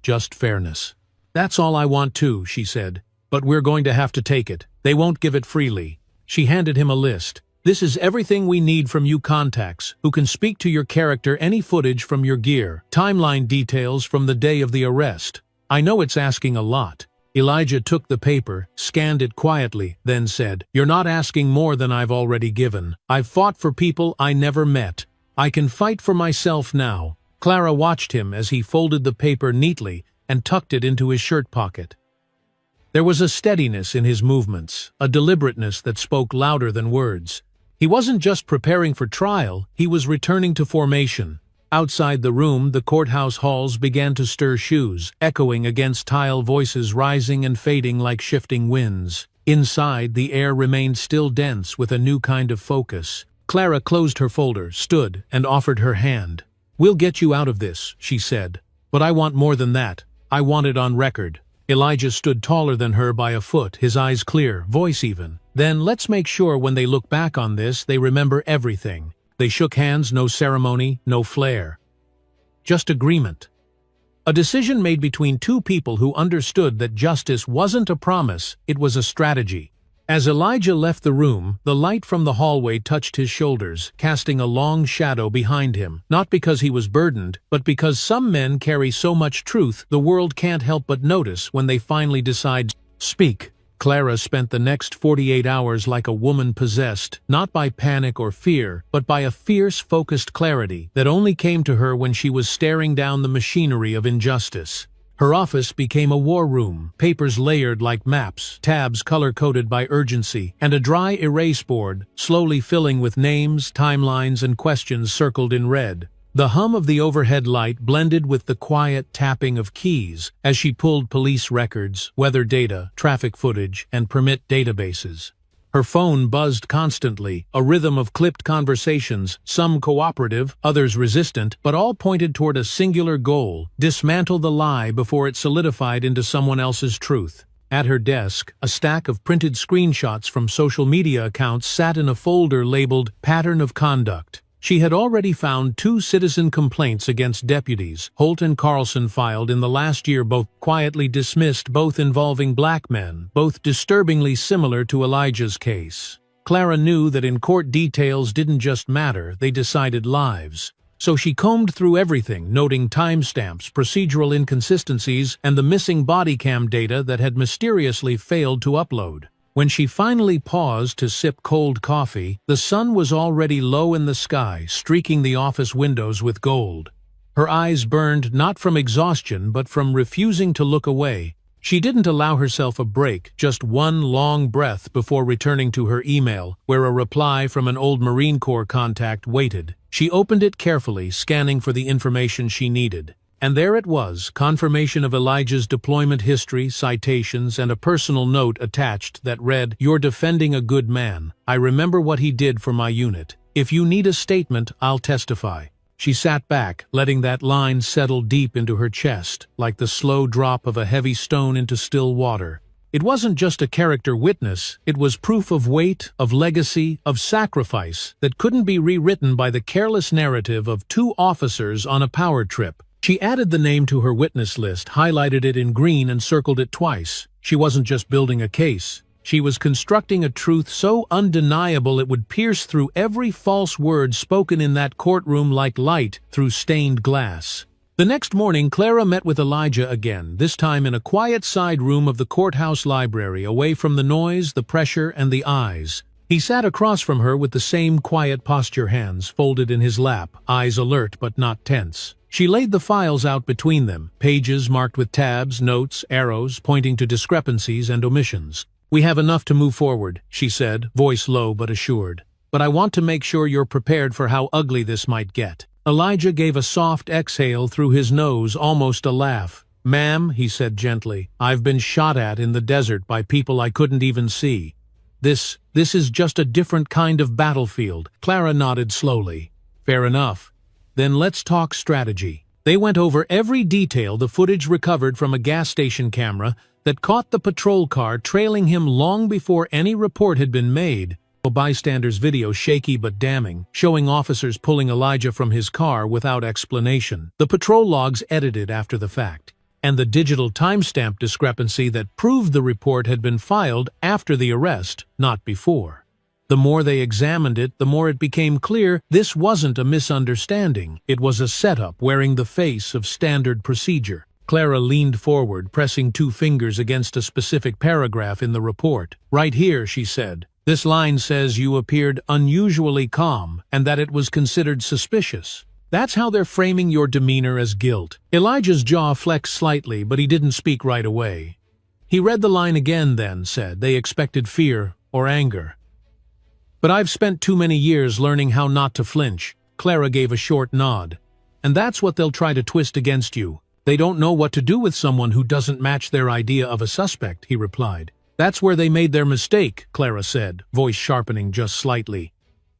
Just fairness." "That's all I want too," she said. "But we're going to have to take it. They won't give it freely." She handed him a list. "This is everything we need from you contacts, who can speak to your character, any footage from your gear, timeline details from the day of the arrest. I know it's asking a lot." Elijah took the paper, scanned it quietly, then said, "You're not asking more than I've already given. I've fought for people I never met. I can fight for myself now." Clara watched him as he folded the paper neatly and tucked it into his shirt pocket. There was a steadiness in his movements, a deliberateness that spoke louder than words. He wasn't just preparing for trial, he was returning to formation. Outside the room, the courthouse halls began to stir shoes, echoing against tile voices rising and fading like shifting winds. Inside, the air remained still dense with a new kind of focus. Clara closed her folder, stood, and offered her hand. "We'll get you out of this," she said. "But I want more than that. I want it on record." Elijah stood taller than her by a foot, his eyes clear, voice even. "Then let's make sure when they look back on this, they remember everything." They shook hands, no ceremony, no flair. Just agreement. A decision made between two people who understood that justice wasn't a promise, it was a strategy. As Elijah left the room, the light from the hallway touched his shoulders, casting a long shadow behind him, not because he was burdened, but because some men carry so much truth the world can't help but notice when they finally decide, "Speak." Clara spent the next 48 hours like a woman possessed, not by panic or fear, but by a fierce, focused clarity that only came to her when she was staring down the machinery of injustice. Her office became a war room, papers layered like maps, tabs color-coded by urgency, and a dry erase board, slowly filling with names, timelines, and questions circled in red. The hum of the overhead light blended with the quiet tapping of keys as she pulled police records, weather data, traffic footage, and permit databases. Her phone buzzed constantly, a rhythm of clipped conversations, some cooperative, others resistant, but all pointed toward a singular goal: dismantle the lie before it solidified into someone else's truth. At her desk, a stack of printed screenshots from social media accounts sat in a folder labeled Pattern of Conduct. She had already found 2 citizen complaints against deputies, Holt and Carlson, filed in the last year, both quietly dismissed, both involving black men, both disturbingly similar to Elijah's case. Clara knew that in court details didn't just matter, they decided lives. So she combed through everything, noting timestamps, procedural inconsistencies, and the missing body cam data that had mysteriously failed to upload. When she finally paused to sip cold coffee, the sun was already low in the sky, streaking the office windows with gold. Her eyes burned not from exhaustion but from refusing to look away. She didn't allow herself a break, just one long breath before returning to her email, where a reply from an old Marine Corps contact waited. She opened it carefully, scanning for the information she needed. And there it was, confirmation of Elijah's deployment history, citations, and a personal note attached that read, "You're defending a good man. I remember what he did for my unit. If you need a statement, I'll testify." She sat back, letting that line settle deep into her chest, like the slow drop of a heavy stone into still water. It wasn't just a character witness, it was proof of weight, of legacy, of sacrifice that couldn't be rewritten by the careless narrative of 2 officers on a power trip. She added the name to her witness list, highlighted it in green, and circled it twice. She wasn't just building a case. She was constructing a truth so undeniable it would pierce through every false word spoken in that courtroom like light through stained glass. The next morning, Clara met with Elijah again, this time in a quiet side room of the courthouse library, away from the noise, the pressure, and the eyes. He sat across from her with the same quiet posture, hands folded in his lap, eyes alert but not tense. She laid the files out between them, pages marked with tabs, notes, arrows, pointing to discrepancies and omissions. "We have enough to move forward," she said, voice low but assured. "But I want to make sure you're prepared for how ugly this might get." Elijah gave a soft exhale through his nose, almost a laugh. "Ma'am," he said gently, "I've been shot at in the desert by people I couldn't even see. This is just a different kind of battlefield." Clara nodded slowly. "Fair enough. Then let's talk strategy." They went over every detail, the footage recovered from a gas station camera that caught the patrol car trailing him long before any report had been made, a bystander's video shaky but damning, showing officers pulling Elijah from his car without explanation, the patrol logs edited after the fact, and the digital timestamp discrepancy that proved the report had been filed after the arrest, not before. The more they examined it, the more it became clear this wasn't a misunderstanding. It was a setup wearing the face of standard procedure. Clara leaned forward, pressing 2 fingers against a specific paragraph in the report. "Right here," she said. "This line says you appeared unusually calm and that it was considered suspicious. That's how they're framing your demeanor as guilt. Elijah's jaw flexed slightly, but he didn't speak right away. He read the line again, then said, "They expected fear or anger." "But I've spent too many years learning how not to flinch." Clara gave a short nod. "And that's what they'll try to twist against you. They don't know what to do with someone who doesn't match their idea of a suspect," he replied. "That's where they made their mistake," Clara said, voice sharpening just slightly.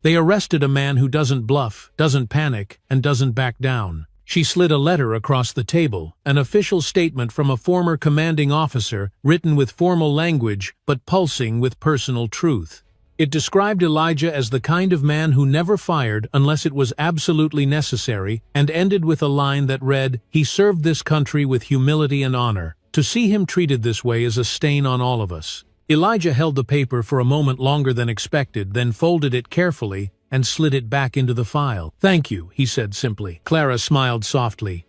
"They arrested a man who doesn't bluff, doesn't panic, and doesn't back down." She slid a letter across the table, an official statement from a former commanding officer, written with formal language but pulsing with personal truth. It described Elijah as the kind of man who never fired unless it was absolutely necessary, and ended with a line that read, "He served this country with humility and honor. To see him treated this way is a stain on all of us." Elijah held the paper for a moment longer than expected, then folded it carefully and slid it back into the file. "Thank you," he said simply. Clara smiled softly.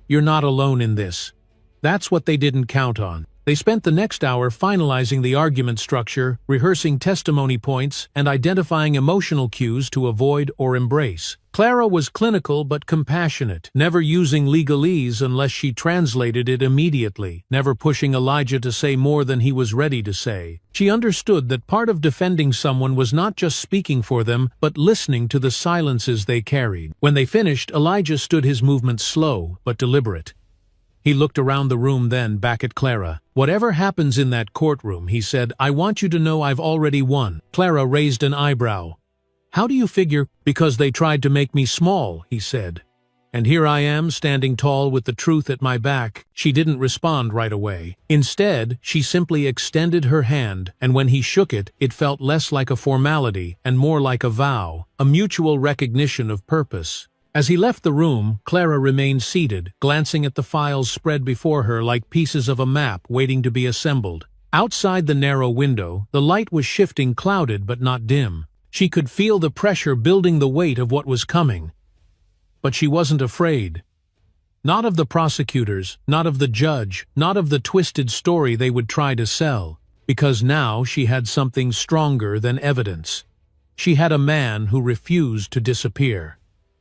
"You're not alone in this." That's what they didn't count on. They spent the next hour finalizing the argument structure, rehearsing testimony points, and identifying emotional cues to avoid or embrace. Clara was clinical but compassionate, never using legalese unless she translated it immediately, never pushing Elijah to say more than he was ready to say. She understood that part of defending someone was not just speaking for them, but listening to the silences they carried. When they finished, Elijah stood, his movements slow but deliberate. He looked around the room, then back at Clara. "Whatever happens in that courtroom," he said, "I want you to know I've already won." Clara raised an eyebrow. "How do you figure?" "Because they tried to make me small," he said. "And here I am, standing tall with the truth at my back." She didn't respond right away. Instead, she simply extended her hand, and when he shook it, it felt less like a formality and more like a vow, a mutual recognition of purpose. As he left the room, Clara remained seated, glancing at the files spread before her like pieces of a map waiting to be assembled. Outside the narrow window, the light was shifting, clouded but not dim. She could feel the pressure building, the weight of what was coming. But she wasn't afraid. Not of the prosecutors, not of the judge, not of the twisted story they would try to sell, because now she had something stronger than evidence. She had a man who refused to disappear.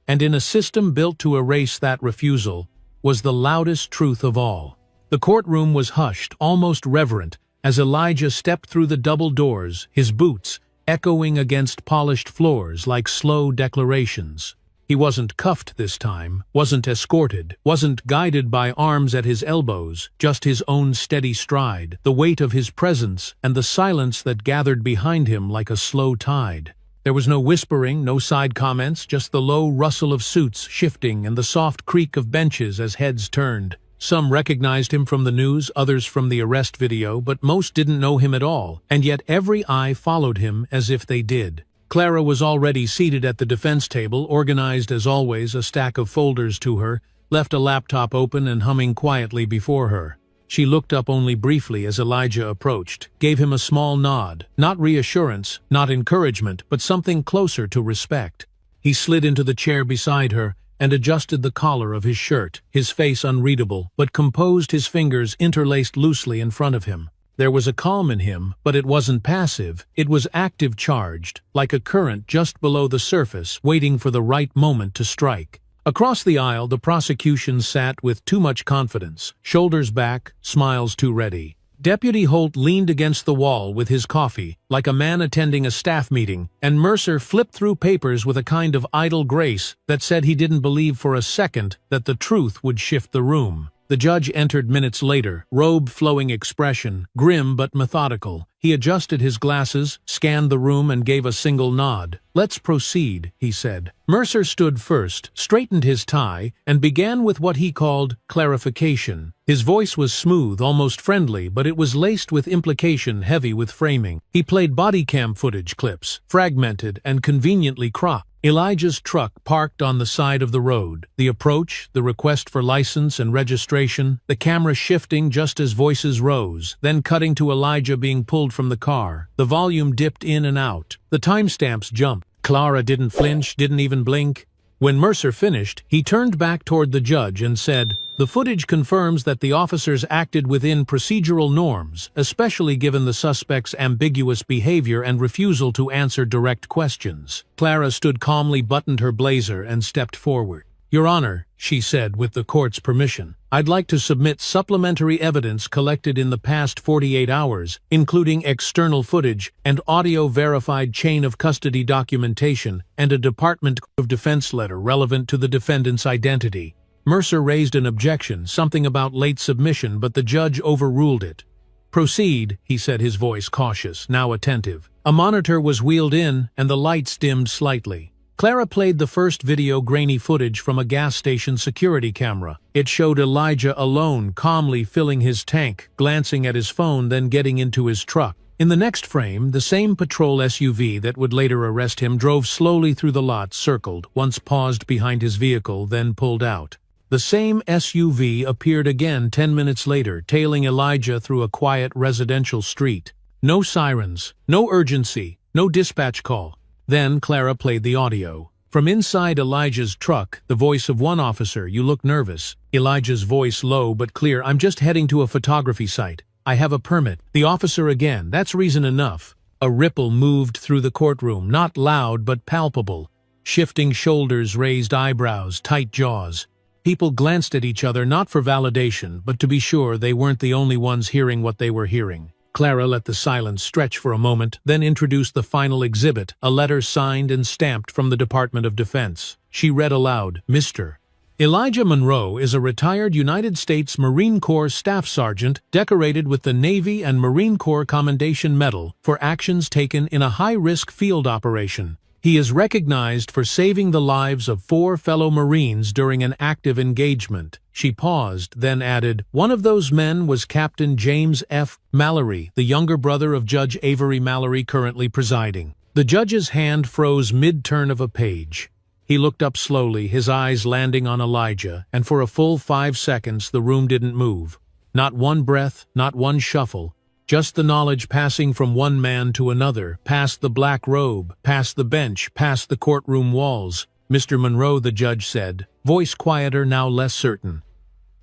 And in a system built to erase that refusal, was the loudest truth of all. The courtroom was hushed, almost reverent, as Elijah stepped through the double doors, his boots echoing against polished floors like slow declarations. He wasn't cuffed this time, wasn't escorted, wasn't guided by arms at his elbows, just his own steady stride, the weight of his presence, and the silence that gathered behind him like a slow tide. There was no whispering, no side comments, just the low rustle of suits shifting and the soft creak of benches as heads turned. Some recognized him from the news, others from the arrest video, but most didn't know him at all, and yet every eye followed him as if they did. Clara was already seated at the defense table, organized as always, a stack of folders to her, left a laptop open and humming quietly before her. She looked up only briefly as Elijah approached, gave him a small nod, not reassurance, not encouragement, but something closer to respect. He slid into the chair beside her and adjusted the collar of his shirt, his face unreadable, but composed, his fingers interlaced loosely in front of him. There was a calm in him, but it wasn't passive, it was active, charged, like a current just below the surface, waiting for the right moment to strike. Across the aisle, the prosecution sat with too much confidence, shoulders back, smiles too ready. Deputy Holt leaned against the wall with his coffee, like a man attending a staff meeting, and Mercer flipped through papers with a kind of idle grace that said he didn't believe for a second that the truth would shift the room. The judge entered minutes later, robe-flowing expression, grim but methodical. He adjusted his glasses, scanned the room, and gave a single nod. "Let's proceed," he said. Mercer stood first, straightened his tie, and began with what he called clarification. His voice was smooth, almost friendly, but it was laced with implication, heavy with framing. He played body cam footage clips, fragmented and conveniently cropped. Elijah's truck parked on the side of the road, the approach, the request for license and registration, the camera shifting just as voices rose, then cutting to Elijah being pulled from the car. The volume dipped in and out. The timestamps jumped. Clara didn't flinch, didn't even blink. When Mercer finished, he turned back toward the judge and said, "The footage confirms that the officers acted within procedural norms, especially given the suspect's ambiguous behavior and refusal to answer direct questions." Clara stood calmly, buttoned her blazer, and stepped forward. "Your Honor," she said with the court's permission, "I'd like to submit supplementary evidence collected in the past 48 hours, including external footage and audio-verified chain of custody documentation and a Department of Defense letter relevant to the defendant's identity." Mercer raised an objection, something about late submission, but the judge overruled it. "Proceed," he said, his voice cautious, now attentive. A monitor was wheeled in, and the lights dimmed slightly. Clara played the first video grainy footage from a gas station security camera. It showed Elijah alone, calmly filling his tank, glancing at his phone, then getting into his truck. In the next frame, the same patrol SUV that would later arrest him drove slowly through the lot, circled, once paused behind his vehicle, then pulled out. The same SUV appeared again 10 minutes later, tailing Elijah through a quiet residential street. No sirens, no urgency, no dispatch call. Then Clara played the audio. From inside Elijah's truck, the voice of one officer, "You look nervous." Elijah's voice low but clear, "I'm just heading to a photography site. I have a permit." The officer again, "That's reason enough." A ripple moved through the courtroom, not loud but palpable. Shifting shoulders, raised eyebrows, tight jaws. People glanced at each other, not for validation, but to be sure they weren't the only ones hearing what they were hearing. Clara let the silence stretch for a moment, then introduced the final exhibit, a letter signed and stamped from the Department of Defense. She read aloud, "Mr. Elijah Monroe is a retired United States Marine Corps Staff Sergeant decorated with the Navy and Marine Corps Commendation Medal for actions taken in a high-risk field operation. He is recognized for saving the lives of 4 fellow Marines during an active engagement." She paused, then added, "One of those men was Captain James F. Mallory, the younger brother of Judge Avery Mallory currently presiding." The judge's hand froze mid-turn of a page. He looked up slowly, his eyes landing on Elijah, and for a full 5 seconds the room didn't move. Not one breath, not one shuffle. Just the knowledge passing from one man to another, past the black robe, past the bench, past the courtroom walls. "Mr. Monroe," the judge said, voice quieter, now less certain.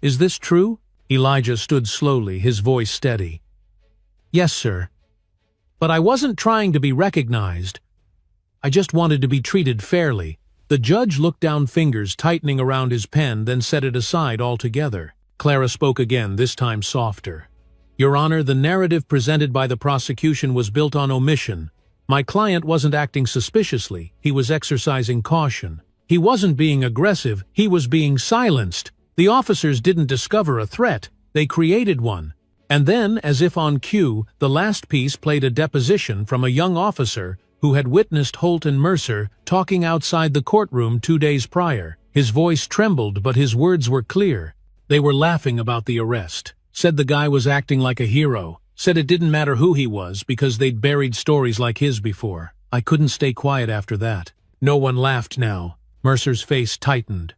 "Is this true?" Elijah stood slowly, his voice steady. "Yes, sir. But I wasn't trying to be recognized. I just wanted to be treated fairly." The judge looked down, fingers tightening around his pen, then set it aside altogether. Clara spoke again, this time softer. "Your Honor, the narrative presented by the prosecution was built on omission. My client wasn't acting suspiciously, he was exercising caution. He wasn't being aggressive, he was being silenced. The officers didn't discover a threat, they created one." And then, as if on cue, the last piece played a deposition from a young officer who had witnessed Holt and Mercer talking outside the courtroom 2 days prior. His voice trembled, but his words were clear. They were laughing about the arrest. Said the guy was acting like a hero. Said it didn't matter who he was because they'd buried stories like his before. I couldn't stay quiet after that. No one laughed now. Mercer's face tightened.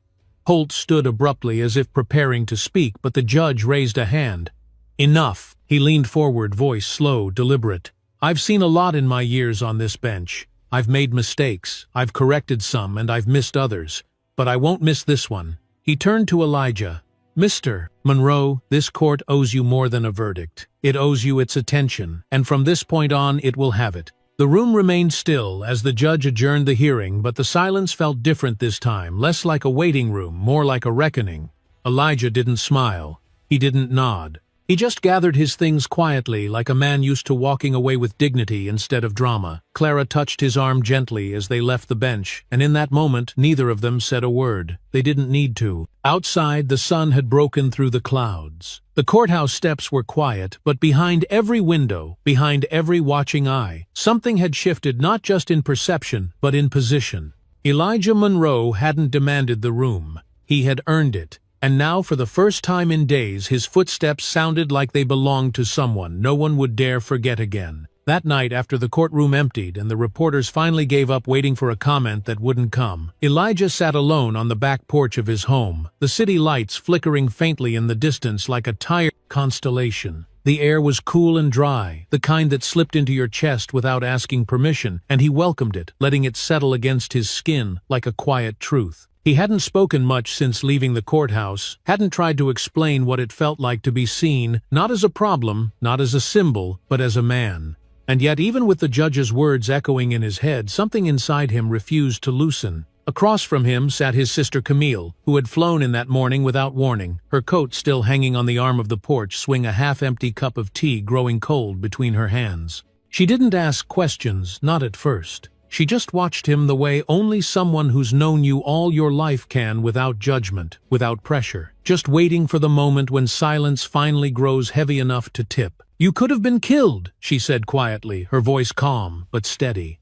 Holt stood abruptly as if preparing to speak, but the judge raised a hand. "Enough." He leaned forward, voice slow, deliberate. "I've seen a lot in my years on this bench. I've made mistakes. I've corrected some and I've missed others. But I won't miss this one." He turned to Elijah. "Mr. Monroe, this court owes you more than a verdict. It owes you its attention, and from this point on it will have it." The room remained still as the judge adjourned the hearing, but the silence felt different this time, less like a waiting room, more like a reckoning. Elijah didn't smile. He didn't nod. He just gathered his things quietly, like a man used to walking away with dignity instead of drama. Clara touched his arm gently as they left the bench, and in that moment neither of them said a word. They didn't need to. Outside, the sun had broken through the clouds. The courthouse steps were quiet, but behind every window, behind every watching eye, something had shifted, not just in perception, but in position. Elijah Monroe hadn't demanded the room. He had earned it. And now, for the first time in days, his footsteps sounded like they belonged to someone no one would dare forget again. That night, after the courtroom emptied and the reporters finally gave up waiting for a comment that wouldn't come, Elijah sat alone on the back porch of his home, the city lights flickering faintly in the distance like a tired constellation. The air was cool and dry, the kind that slipped into your chest without asking permission, and he welcomed it, letting it settle against his skin like a quiet truth. He hadn't spoken much since leaving the courthouse, hadn't tried to explain what it felt like to be seen, not as a problem, not as a symbol, but as a man. And yet, even with the judge's words echoing in his head, something inside him refused to loosen. Across from him sat his sister Camille, who had flown in that morning without warning, her coat still hanging on the arm of the porch, swing a half-empty cup of tea growing cold between her hands. She didn't ask questions, not at first. She just watched him the way only someone who's known you all your life can, without judgment, without pressure, just waiting for the moment when silence finally grows heavy enough to tip. "You could have been killed," she said quietly, her voice calm but steady.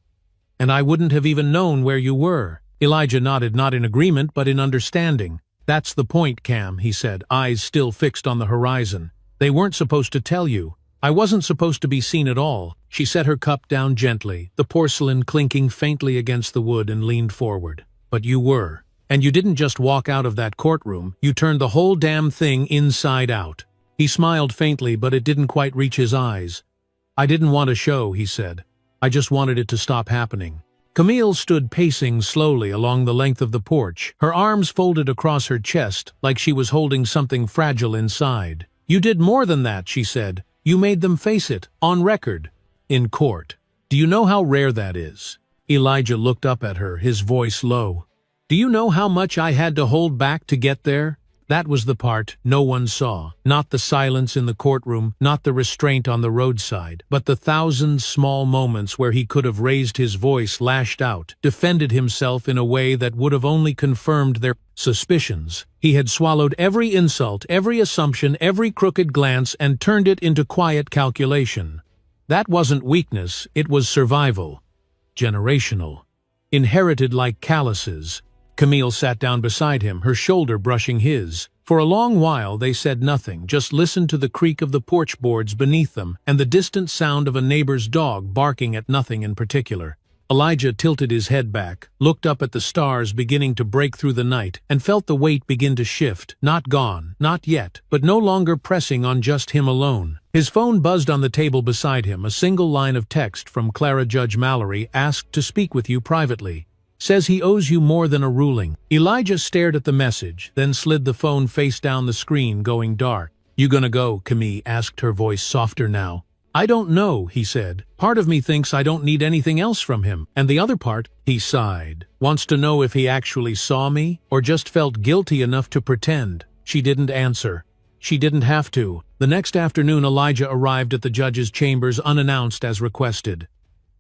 "And I wouldn't have even known where you were." Elijah nodded, not in agreement but in understanding. "That's the point, Cam," he said, eyes still fixed on the horizon. "They weren't supposed to tell you. I wasn't supposed to be seen at all." She set her cup down gently, the porcelain clinking faintly against the wood, and leaned forward. "But you were. And you didn't just walk out of that courtroom, you turned the whole damn thing inside out." He smiled faintly, but it didn't quite reach his eyes. "I didn't want to show," he said. "I just wanted it to stop happening." Camille stood pacing slowly along the length of the porch, her arms folded across her chest like she was holding something fragile inside. "You did more than that," she said. "You made them face it, on record, in court. Do you know how rare that is?" Elijah looked up at her, his voice low. "Do you know how much I had to hold back to get there?" That was the part no one saw. Not the silence in the courtroom, not the restraint on the roadside, but the thousand small moments where he could have raised his voice, lashed out, defended himself in a way that would have only confirmed their suspicions. He had swallowed every insult, every assumption, every crooked glance, and turned it into quiet calculation. That wasn't weakness, it was survival. Generational. Inherited like calluses. Camille sat down beside him, her shoulder brushing his. For a long while they said nothing, just listened to the creak of the porch boards beneath them and the distant sound of a neighbor's dog barking at nothing in particular. Elijah tilted his head back, looked up at the stars beginning to break through the night, and felt the weight begin to shift, not gone, not yet, but no longer pressing on just him alone. His phone buzzed on the table beside him, a single line of text from Clara Judge Mallory, "Asked to speak with you privately. Says he owes you more than a ruling." Elijah stared at the message, then slid the phone face down the screen, going dark. "You gonna go?" Camille asked, her voice softer now. "I don't know," he said. "Part of me thinks I don't need anything else from him, and the other part," he sighed, "wants to know if he actually saw me, or just felt guilty enough to pretend." She didn't answer. She didn't have to. The next afternoon Elijah arrived at the judge's chambers unannounced as requested.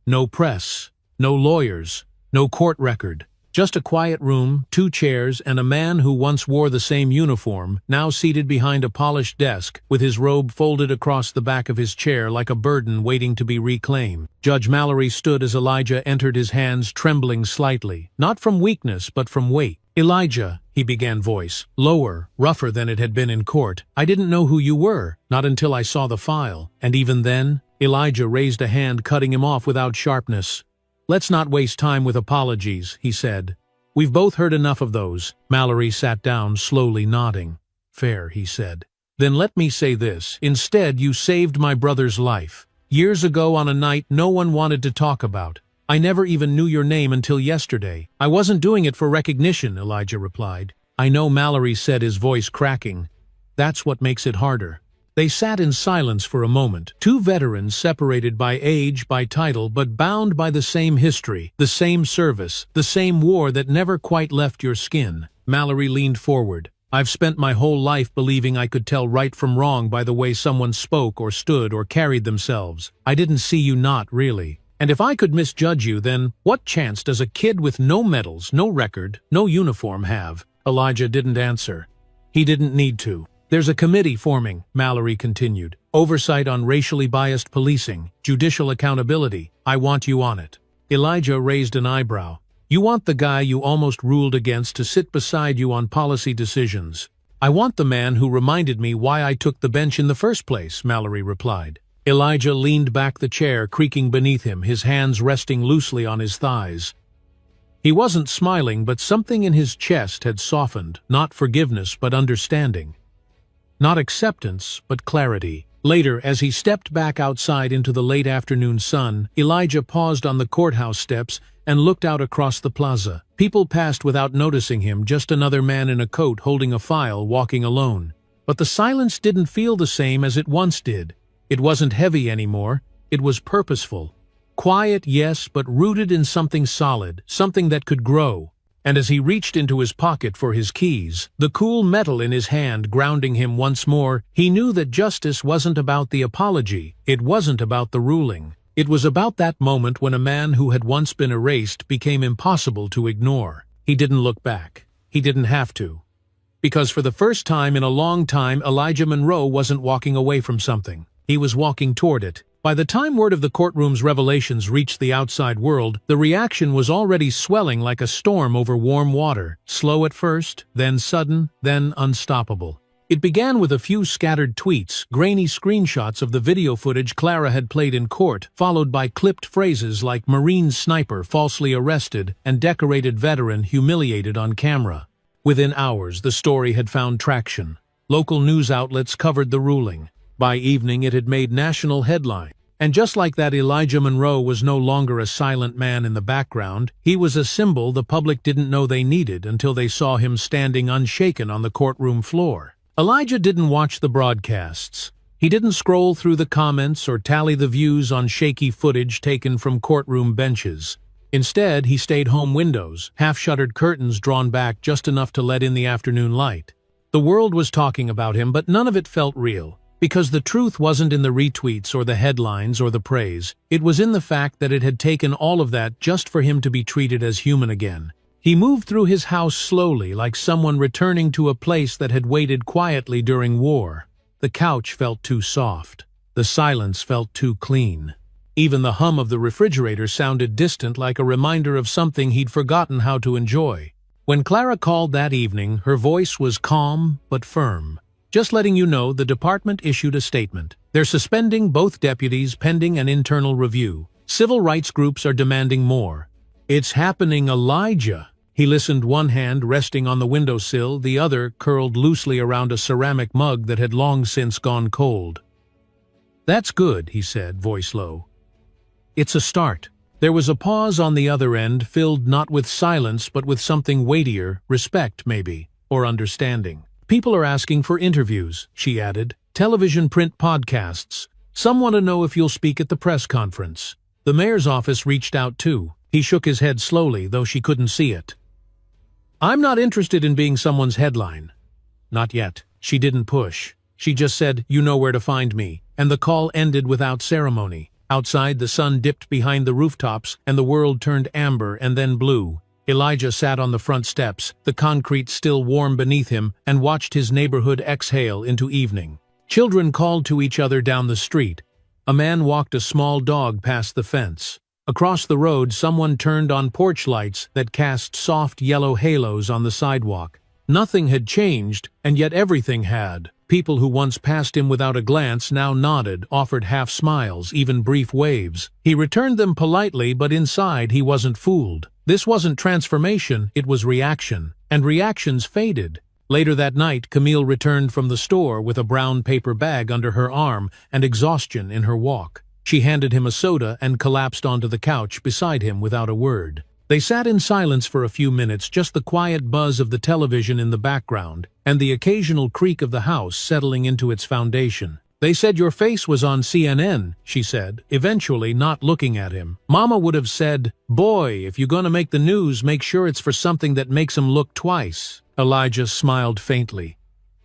No press, no lawyers, no court record. Just a quiet room, 2 chairs, and a man who once wore the same uniform, now seated behind a polished desk, with his robe folded across the back of his chair like a burden waiting to be reclaimed. Judge Mallory stood as Elijah entered, his hands trembling slightly, not from weakness but from weight. "Elijah," he began, voice lower, rougher than it had been in court, "I didn't know who you were, not until I saw the file. And even then?" Elijah raised a hand, cutting him off without sharpness. "Let's not waste time with apologies," he said. "We've both heard enough of those." Mallory sat down, slowly nodding. "Fair," he said. "Then let me say this. Instead, you saved my brother's life. Years ago on a night no one wanted to talk about. I never even knew your name until yesterday." "I wasn't doing it for recognition," Elijah replied. "I know," Mallory said, his voice cracking. "That's what makes it harder." They sat in silence for a moment, 2 veterans separated by age, by title, but bound by the same history, the same service, the same war that never quite left your skin. Mallory leaned forward. "I've spent my whole life believing I could tell right from wrong by the way someone spoke or stood or carried themselves. I didn't see you, not really. And if I could misjudge you, then what chance does a kid with no medals, no record, no uniform have?" Elijah didn't answer. He didn't need to. "There's a committee forming," Mallory continued. "Oversight on racially biased policing, judicial accountability. I want you on it." Elijah raised an eyebrow. "You want the guy you almost ruled against to sit beside you on policy decisions?" "I want the man who reminded me why I took the bench in the first place," Mallory replied. Elijah leaned back, the chair creaking beneath him, his hands resting loosely on his thighs. He wasn't smiling, but something in his chest had softened, not forgiveness but understanding. Not acceptance, but clarity. Later, as he stepped back outside into the late afternoon sun, Elijah paused on the courthouse steps and looked out across the plaza. People passed without noticing him, just another man in a coat holding a file, walking alone. But the silence didn't feel the same as it once did. It wasn't heavy anymore. It was purposeful. Quiet, yes, but rooted in something solid, something that could grow. and as he reached into his pocket for his keys, the cool metal in his hand grounding him once more, he knew that justice wasn't about the apology, it wasn't about the ruling. It was about that moment when a man who had once been erased became impossible to ignore. He didn't look back. He didn't have to. Because for the first time in a long time, Elijah Monroe wasn't walking away from something. He was walking toward it. By the time word of the courtroom's revelations reached the outside world, the reaction was already swelling like a storm over warm water, slow at first, then sudden, then unstoppable. It began with a few scattered tweets, grainy screenshots of the video footage Clara had played in court, followed by clipped phrases like Marine sniper falsely arrested and decorated veteran humiliated on camera. Within hours, the story had found traction. Local news outlets covered the ruling. By evening, it had made national headlines. And just like that, Elijah Monroe was no longer a silent man in the background. He was a symbol the public didn't know they needed until they saw him standing unshaken on the courtroom floor. Elijah didn't watch the broadcasts. He didn't scroll through the comments or tally the views on shaky footage taken from courtroom benches. Instead, he stayed home windows, half-shuttered curtains drawn back just enough to let in the afternoon light. The world was talking about him, but none of it felt real. Because the truth wasn't in the retweets or the headlines or the praise. It was in the fact that it had taken all of that just for him to be treated as human again. He moved through his house slowly, like someone returning to a place that had waited quietly during war. The couch felt too soft. The silence felt too clean. Even the hum of the refrigerator sounded distant, like a reminder of something he'd forgotten how to enjoy. When Clara called that evening, her voice was calm but firm. Just letting you know, the department issued a statement. They're suspending both deputies pending an internal review. Civil rights groups are demanding more. It's happening, Elijah. He listened, one hand resting on the windowsill, the other curled loosely around a ceramic mug that had long since gone cold. That's good, he said, voice low. It's a start. There was a pause on the other end, filled not with silence but with something weightier, respect maybe, or understanding. People are asking for interviews, she added. Television, print, podcasts. Some want to know if you'll speak at the press conference. The mayor's office reached out too. He shook his head slowly, though she couldn't see it. I'm not interested in being someone's headline. Not yet. She didn't push. She just said, you know where to find me. And the call ended without ceremony. Outside, the sun dipped behind the rooftops, and the world turned amber and then blue. Elijah sat on the front steps, the concrete still warm beneath him, and watched his neighborhood exhale into evening. Children called to each other down the street. A man walked a small dog past the fence. Across the road, someone turned on porch lights that cast soft yellow halos on the sidewalk. Nothing had changed, and yet everything had. People who once passed him without a glance now nodded, offered half smiles, even brief waves. He returned them politely, but inside he wasn't fooled. This wasn't transformation, it was reaction. And reactions faded. Later that night, Camille returned from the store with a brown paper bag under her arm and exhaustion in her walk. She handed him a soda and collapsed onto the couch beside him without a word. They sat in silence for a few minutes, just the quiet buzz of the television in the background, and the occasional creak of the house settling into its foundation. They said your face was on CNN, she said, eventually not looking at him. Mama would have said, boy, if you're gonna make the news, make sure it's for something that makes 'em look twice. Elijah smiled faintly.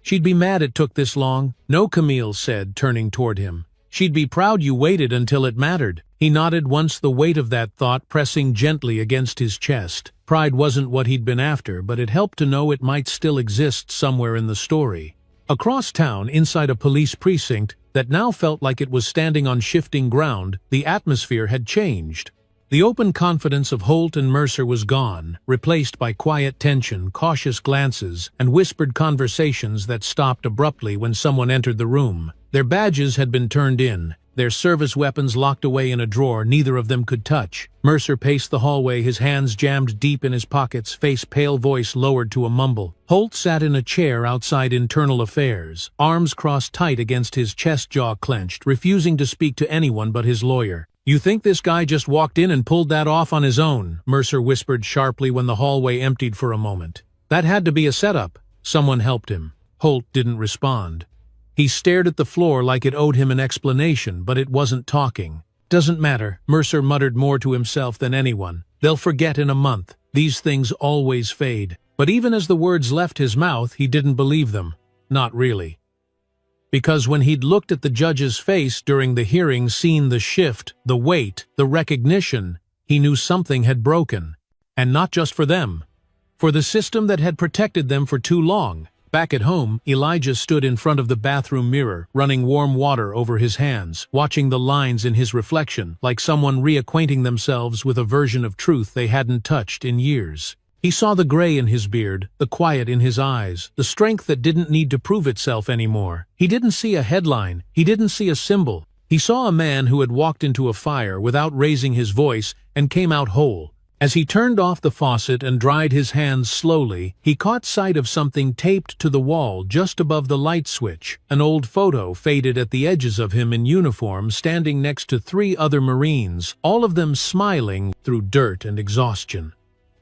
She'd be mad it took this long. No, Camille said, turning toward him. She'd be proud you waited until it mattered. He nodded once, the weight of that thought pressing gently against his chest. Pride wasn't what he'd been after, but it helped to know it might still exist somewhere in the story. Across town, inside a police precinct that now felt like it was standing on shifting ground, the atmosphere had changed. The open confidence of Holt and Mercer was gone, replaced by quiet tension, cautious glances, and whispered conversations that stopped abruptly when someone entered the room. Their badges had been turned in, their service weapons locked away in a drawer neither of them could touch. Mercer paced the hallway, his hands jammed deep in his pockets, face pale, voice lowered to a mumble. Holt sat in a chair outside Internal Affairs, arms crossed tight against his chest, jaw clenched, refusing to speak to anyone but his lawyer. You think this guy just walked in and pulled that off on his own? Mercer whispered sharply when the hallway emptied for a moment. That had to be a setup. Someone helped him. Holt didn't respond. He stared at the floor like it owed him an explanation, but it wasn't talking. Doesn't matter, Mercer muttered more to himself than anyone. They'll forget in a month. These things always fade. But even as the words left his mouth, he didn't believe them. Not really. Because when he'd looked at the judge's face during the hearing, seen the shift, the weight, the recognition, he knew something had broken. And not just for them. For the system that had protected them for too long. Back at home, Elijah stood in front of the bathroom mirror, running warm water over his hands, watching the lines in his reflection, like someone reacquainting themselves with a version of truth they hadn't touched in years. He saw the gray in his beard, the quiet in his eyes, the strength that didn't need to prove itself anymore. He didn't see a headline, he didn't see a symbol. He saw a man who had walked into a fire without raising his voice and came out whole. As he turned off the faucet and dried his hands slowly, he caught sight of something taped to the wall just above the light switch, an old photo faded at the edges of him in uniform standing next to 3 other Marines, all of them smiling through dirt and exhaustion.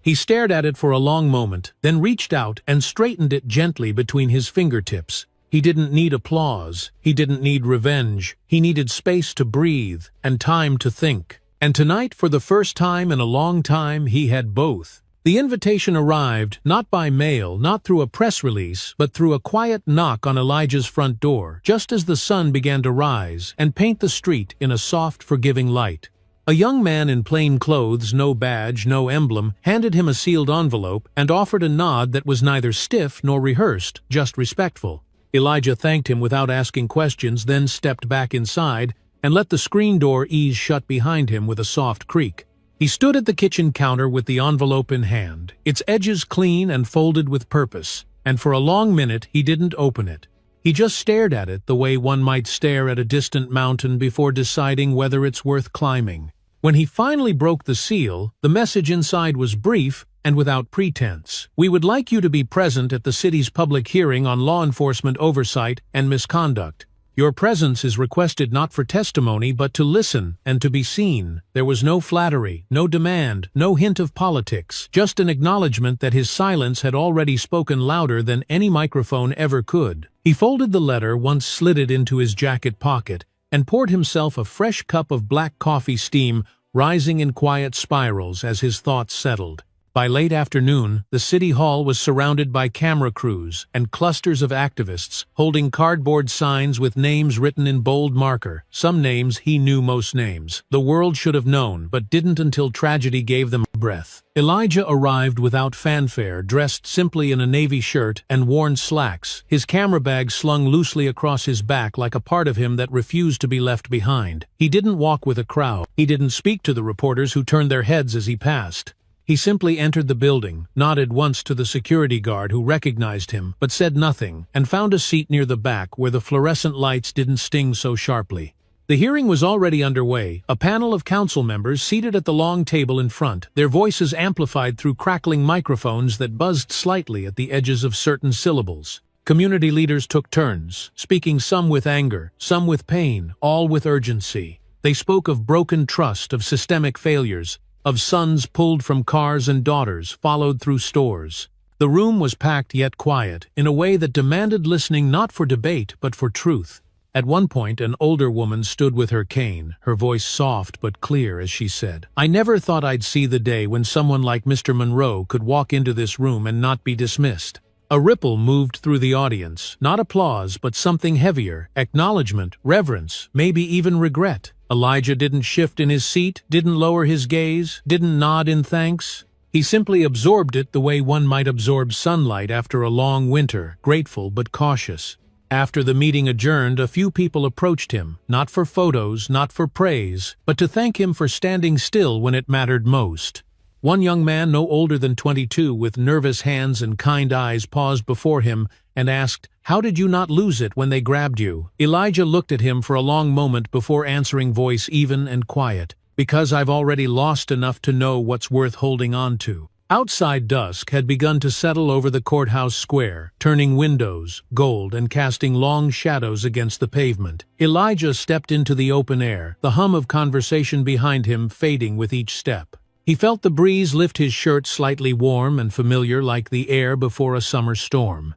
He stared at it for a long moment, then reached out and straightened it gently between his fingertips. He didn't need applause, he didn't need revenge, he needed space to breathe and time to think. And tonight, for the first time in a long time, he had both. The invitation arrived, not by mail, not through a press release, but through a quiet knock on Elijah's front door, just as the sun began to rise and paint the street in a soft, forgiving light. A young man in plain clothes, no badge, no emblem, handed him a sealed envelope and offered a nod that was neither stiff nor rehearsed, just respectful. Elijah thanked him without asking questions, then stepped back inside and let the screen door ease shut behind him with a soft creak. He stood at the kitchen counter with the envelope in hand, its edges clean and folded with purpose, and for a long minute he didn't open it. He just stared at it the way one might stare at a distant mountain before deciding whether it's worth climbing. When he finally broke the seal, the message inside was brief and without pretense. "We would like you to be present at the city's public hearing on law enforcement oversight and misconduct. Your presence is requested not for testimony but to listen and to be seen." There was no flattery, no demand, no hint of politics, just an acknowledgement that his silence had already spoken louder than any microphone ever could. He folded the letter, once slid it into his jacket pocket, and poured himself a fresh cup of black coffee, steam rising in quiet spirals as his thoughts settled. By late afternoon, the city hall was surrounded by camera crews and clusters of activists holding cardboard signs with names written in bold marker. Some names he knew, most names the world should have known, but didn't until tragedy gave them breath. Elijah arrived without fanfare, dressed simply in a navy shirt and worn slacks, his camera bag slung loosely across his back like a part of him that refused to be left behind. He didn't walk with a crowd. He didn't speak to the reporters who turned their heads as he passed. He simply entered the building, nodded once to the security guard who recognized him, but said nothing, and found a seat near the back where the fluorescent lights didn't sting so sharply. The hearing was already underway, a panel of council members seated at the long table in front, their voices amplified through crackling microphones that buzzed slightly at the edges of certain syllables. Community leaders took turns, speaking some with anger, some with pain, all with urgency. They spoke of broken trust, of systemic failures, of sons pulled from cars and daughters followed through stores. The room was packed yet quiet, in a way that demanded listening not for debate but for truth. At one point, an older woman stood with her cane, her voice soft but clear as she said, "I never thought I'd see the day when someone like Mr. Monroe could walk into this room and not be dismissed." A ripple moved through the audience, not applause but something heavier, acknowledgement, reverence, maybe even regret. Elijah didn't shift in his seat, didn't lower his gaze, didn't nod in thanks. He simply absorbed it the way one might absorb sunlight after a long winter, grateful but cautious. After the meeting adjourned, a few people approached him, not for photos, not for praise, but to thank him for standing still when it mattered most. One young man, no older than 22, with nervous hands and kind eyes, paused before him and asked, "How did you not lose it when they grabbed you?" Elijah looked at him for a long moment before answering, voice even and quiet, "Because I've already lost enough to know what's worth holding on to." Outside, dusk had begun to settle over the courthouse square, turning windows gold and casting long shadows against the pavement. Elijah stepped into the open air, the hum of conversation behind him fading with each step. He felt the breeze lift his shirt slightly warm and familiar, like the air before a summer storm.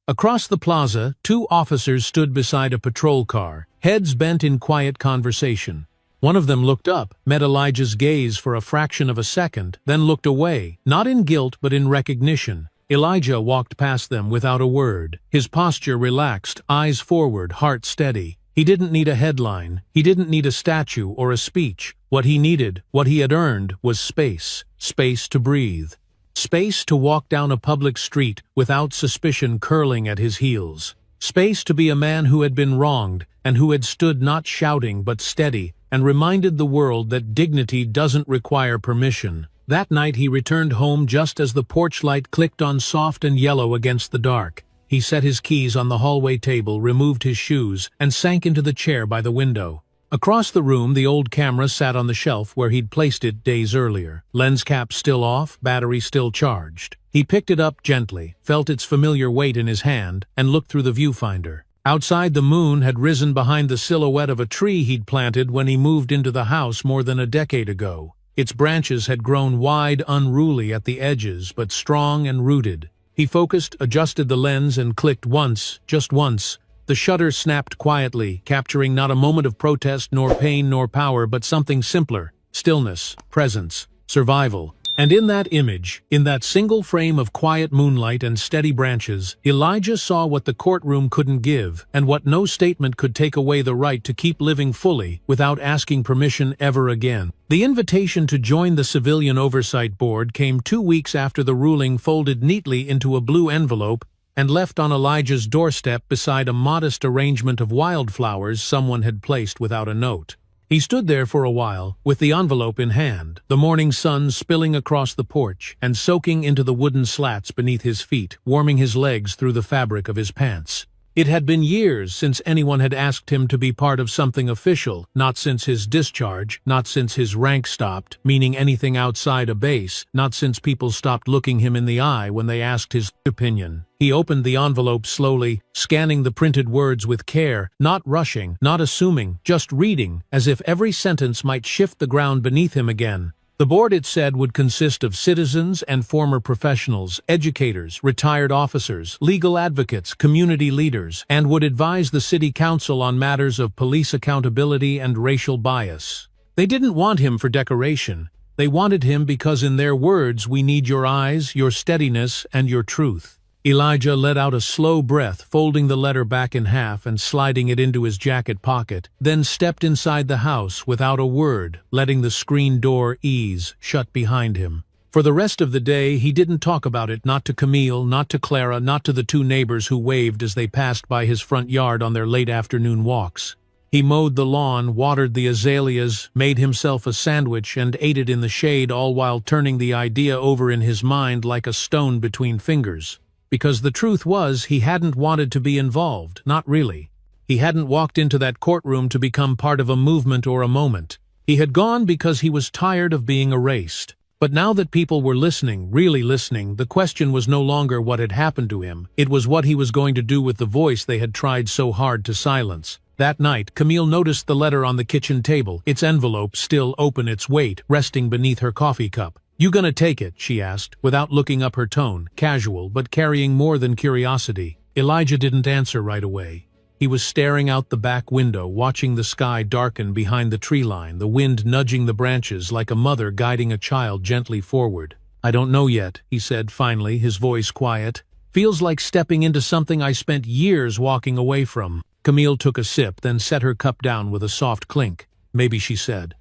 Across the plaza, 2 officers stood beside a patrol car, heads bent in quiet conversation. One of them looked up, met Elijah's gaze for a fraction of a second, then looked away, not in guilt but in recognition. Elijah walked past them without a word, his posture relaxed, eyes forward, heart steady. He didn't need a headline, he didn't need a statue or a speech. What he needed, what he had earned, was space. Space to breathe. Space to walk down a public street without suspicion curling at his heels. Space to be a man who had been wronged and who had stood not shouting but steady and reminded the world that dignity doesn't require permission. That night he returned home just as the porch light clicked on soft and yellow against the dark. He set his keys on the hallway table, removed his shoes, and sank into the chair by the window. Across the room, the old camera sat on the shelf where he'd placed it days earlier. Lens cap still off, battery still charged. He picked it up gently, felt its familiar weight in his hand, and looked through the viewfinder. Outside, the moon had risen behind the silhouette of a tree he'd planted when he moved into the house more than a decade ago. Its branches had grown wide, unruly at the edges, but strong and rooted. He focused, adjusted the lens, and clicked once, just once. The shutter snapped quietly, capturing not a moment of protest, nor pain, nor power, but something simpler: stillness, presence, survival. And in that image, in that single frame of quiet moonlight and steady branches, Elijah saw what the courtroom couldn't give, and what no statement could take away: the right to keep living fully, without asking permission ever again. The invitation to join the Civilian Oversight Board came 2 weeks after the ruling, folded neatly into a blue envelope and left on Elijah's doorstep beside a modest arrangement of wildflowers someone had placed without a note. He stood there for a while, with the envelope in hand, the morning sun spilling across the porch and soaking into the wooden slats beneath his feet, warming his legs through the fabric of his pants. It had been years since anyone had asked him to be part of something official, not since his discharge, not since his rank stopped meaning anything outside a base, not since people stopped looking him in the eye when they asked his opinion. He opened the envelope slowly, scanning the printed words with care, not rushing, not assuming, just reading, as if every sentence might shift the ground beneath him again. The board, it said, would consist of citizens and former professionals, educators, retired officers, legal advocates, community leaders, and would advise the city council on matters of police accountability and racial bias. They didn't want him for decoration. They wanted him because, in their words, "We need your eyes, your steadiness, and your truth." Elijah let out a slow breath, folding the letter back in half and sliding it into his jacket pocket, then stepped inside the house without a word, letting the screen door ease shut behind him. For the rest of the day, he didn't talk about it, not to Camille, not to Clara, not to the 2 neighbors who waved as they passed by his front yard on their late afternoon walks. He mowed the lawn, watered the azaleas, made himself a sandwich, and ate it in the shade, all while turning the idea over in his mind like a stone between fingers. Because the truth was, he hadn't wanted to be involved, not really. He hadn't walked into that courtroom to become part of a movement or a moment. He had gone because he was tired of being erased. But now that people were listening, really listening, the question was no longer what had happened to him. It was what he was going to do with the voice they had tried so hard to silence. That night, Camille noticed the letter on the kitchen table, its envelope still open, its weight resting beneath her coffee cup. "You gonna take it?" she asked, without looking up, her tone casual but carrying more than curiosity. Elijah didn't answer right away. He was staring out the back window, watching the sky darken behind the tree line, the wind nudging the branches like a mother guiding a child gently forward. "I don't know yet," he said finally, his voice quiet. "Feels like stepping into something I spent years walking away from." Camille took a sip, then set her cup down with a soft clink. "Maybe," she said.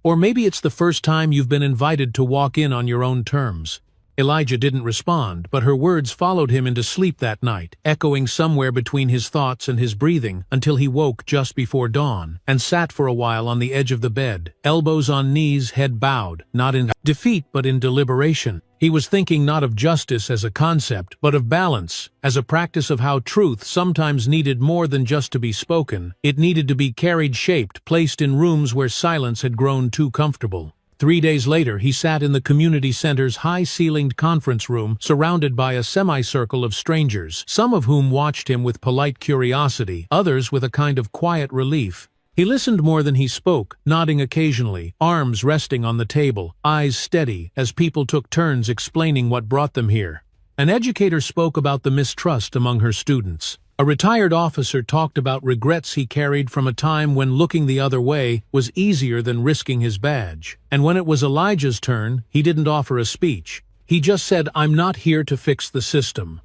"Or maybe it's the first time you've been invited to walk in on your own terms." Elijah didn't respond, but her words followed him into sleep that night, echoing somewhere between his thoughts and his breathing, until he woke just before dawn, and sat for a while on the edge of the bed, elbows on knees, head bowed, not in defeat but in deliberation. He was thinking not of justice as a concept, but of balance, as a practice of how truth sometimes needed more than just to be spoken. It needed to be carried, shaped, placed in rooms where silence had grown too comfortable. 3 days later, he sat in the community center's high-ceilinged conference room, surrounded by a semicircle of strangers, some of whom watched him with polite curiosity, others with a kind of quiet relief. He listened more than he spoke, nodding occasionally, arms resting on the table, eyes steady, as people took turns explaining what brought them here. An educator spoke about the mistrust among her students. A retired officer talked about regrets he carried from a time when looking the other way was easier than risking his badge. And when it was Elijah's turn, he didn't offer a speech. He just said, "I'm not here to fix the system.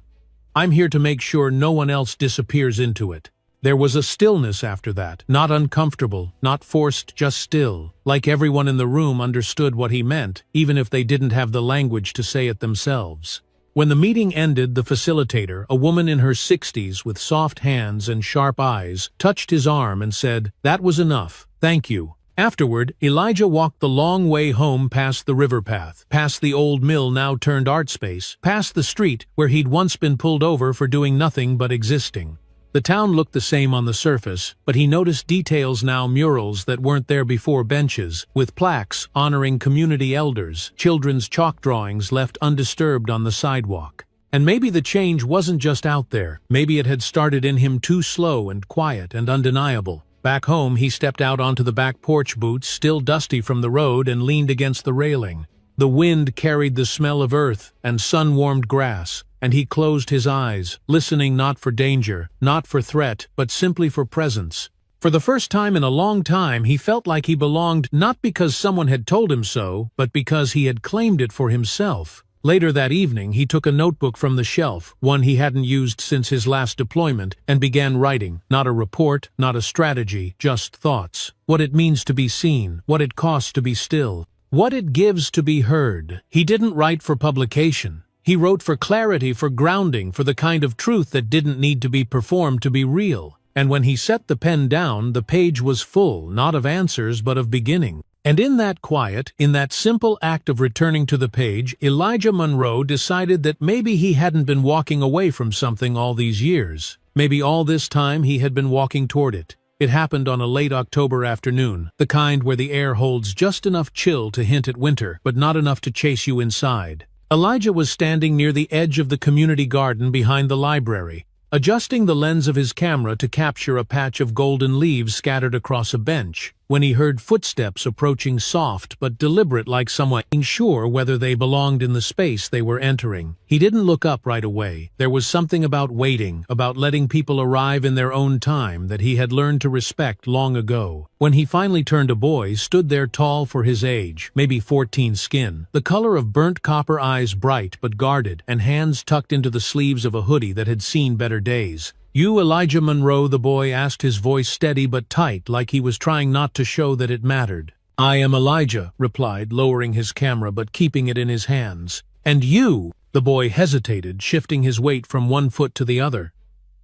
I'm here to make sure no one else disappears into it." There was a stillness after that, not uncomfortable, not forced, just still, like everyone in the room understood what he meant, even if they didn't have the language to say it themselves. When the meeting ended, the facilitator, a woman in her 60s with soft hands and sharp eyes, touched his arm and said, "That was enough. Thank you." Afterward, Elijah walked the long way home past the river path, past the old mill now turned art space, past the street where he'd once been pulled over for doing nothing but existing. The town looked the same on the surface, but he noticed details now: murals that weren't there before, benches with plaques honoring community elders, children's chalk drawings left undisturbed on the sidewalk. And maybe the change wasn't just out there, maybe it had started in him, too slow and quiet and undeniable. Back home, he stepped out onto the back porch, boots still dusty from the road, and leaned against the railing. The wind carried the smell of earth and sun-warmed grass, and he closed his eyes, listening not for danger, not for threat, but simply for presence. For the first time in a long time, he felt like he belonged, not because someone had told him so, but because he had claimed it for himself. Later that evening, he took a notebook from the shelf, one he hadn't used since his last deployment, and began writing. Not a report, not a strategy, just thoughts. What it means to be seen, what it costs to be still, what it gives to be heard. He didn't write for publication. He wrote for clarity, for grounding, for the kind of truth that didn't need to be performed to be real. And when he set the pen down, the page was full, not of answers, but of beginning. And in that quiet, in that simple act of returning to the page, Elijah Monroe decided that maybe he hadn't been walking away from something all these years. Maybe all this time he had been walking toward it. It happened on a late October afternoon, the kind where the air holds just enough chill to hint at winter, but not enough to chase you inside. Elijah was standing near the edge of the community garden behind the library, adjusting the lens of his camera to capture a patch of golden leaves scattered across a bench, when he heard footsteps approaching, soft but deliberate, like someone unsure whether they belonged in the space they were entering. He didn't look up right away. There was something about waiting, about letting people arrive in their own time, that he had learned to respect long ago. When he finally turned, a boy stood there, tall for his age, maybe 14, skin the color of burnt copper, eyes bright but guarded, and hands tucked into the sleeves of a hoodie that had seen better days. "You Elijah Monroe?" the boy asked, his voice steady but tight, like he was trying not to show that it mattered. "I am Elijah," replied, lowering his camera but keeping it in his hands. "And you?" The boy hesitated, shifting his weight from one foot to the other.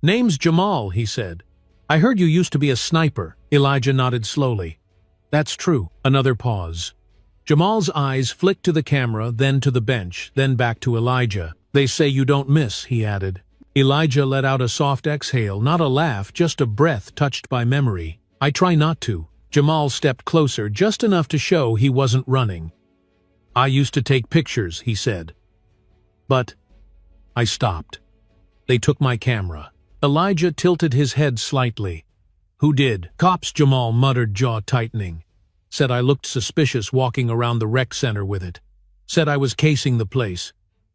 "Name's Jamal," he said. "I heard you used to be a sniper." Elijah nodded slowly. "That's true." Another pause. Jamal's eyes flicked to the camera, then to the bench, then back to Elijah. "They say you don't miss," he added. Elijah let out a soft exhale, not a laugh, just a breath touched by memory. "I try not to." Jamal stepped closer, just enough to show he wasn't running. "I used to take pictures," he said. "But I stopped. They took my camera." Elijah tilted his head slightly. "Who did?" "Cops," Jamal muttered, jaw tightening. "Said I looked suspicious walking around the rec center with it. Said I was casing the place.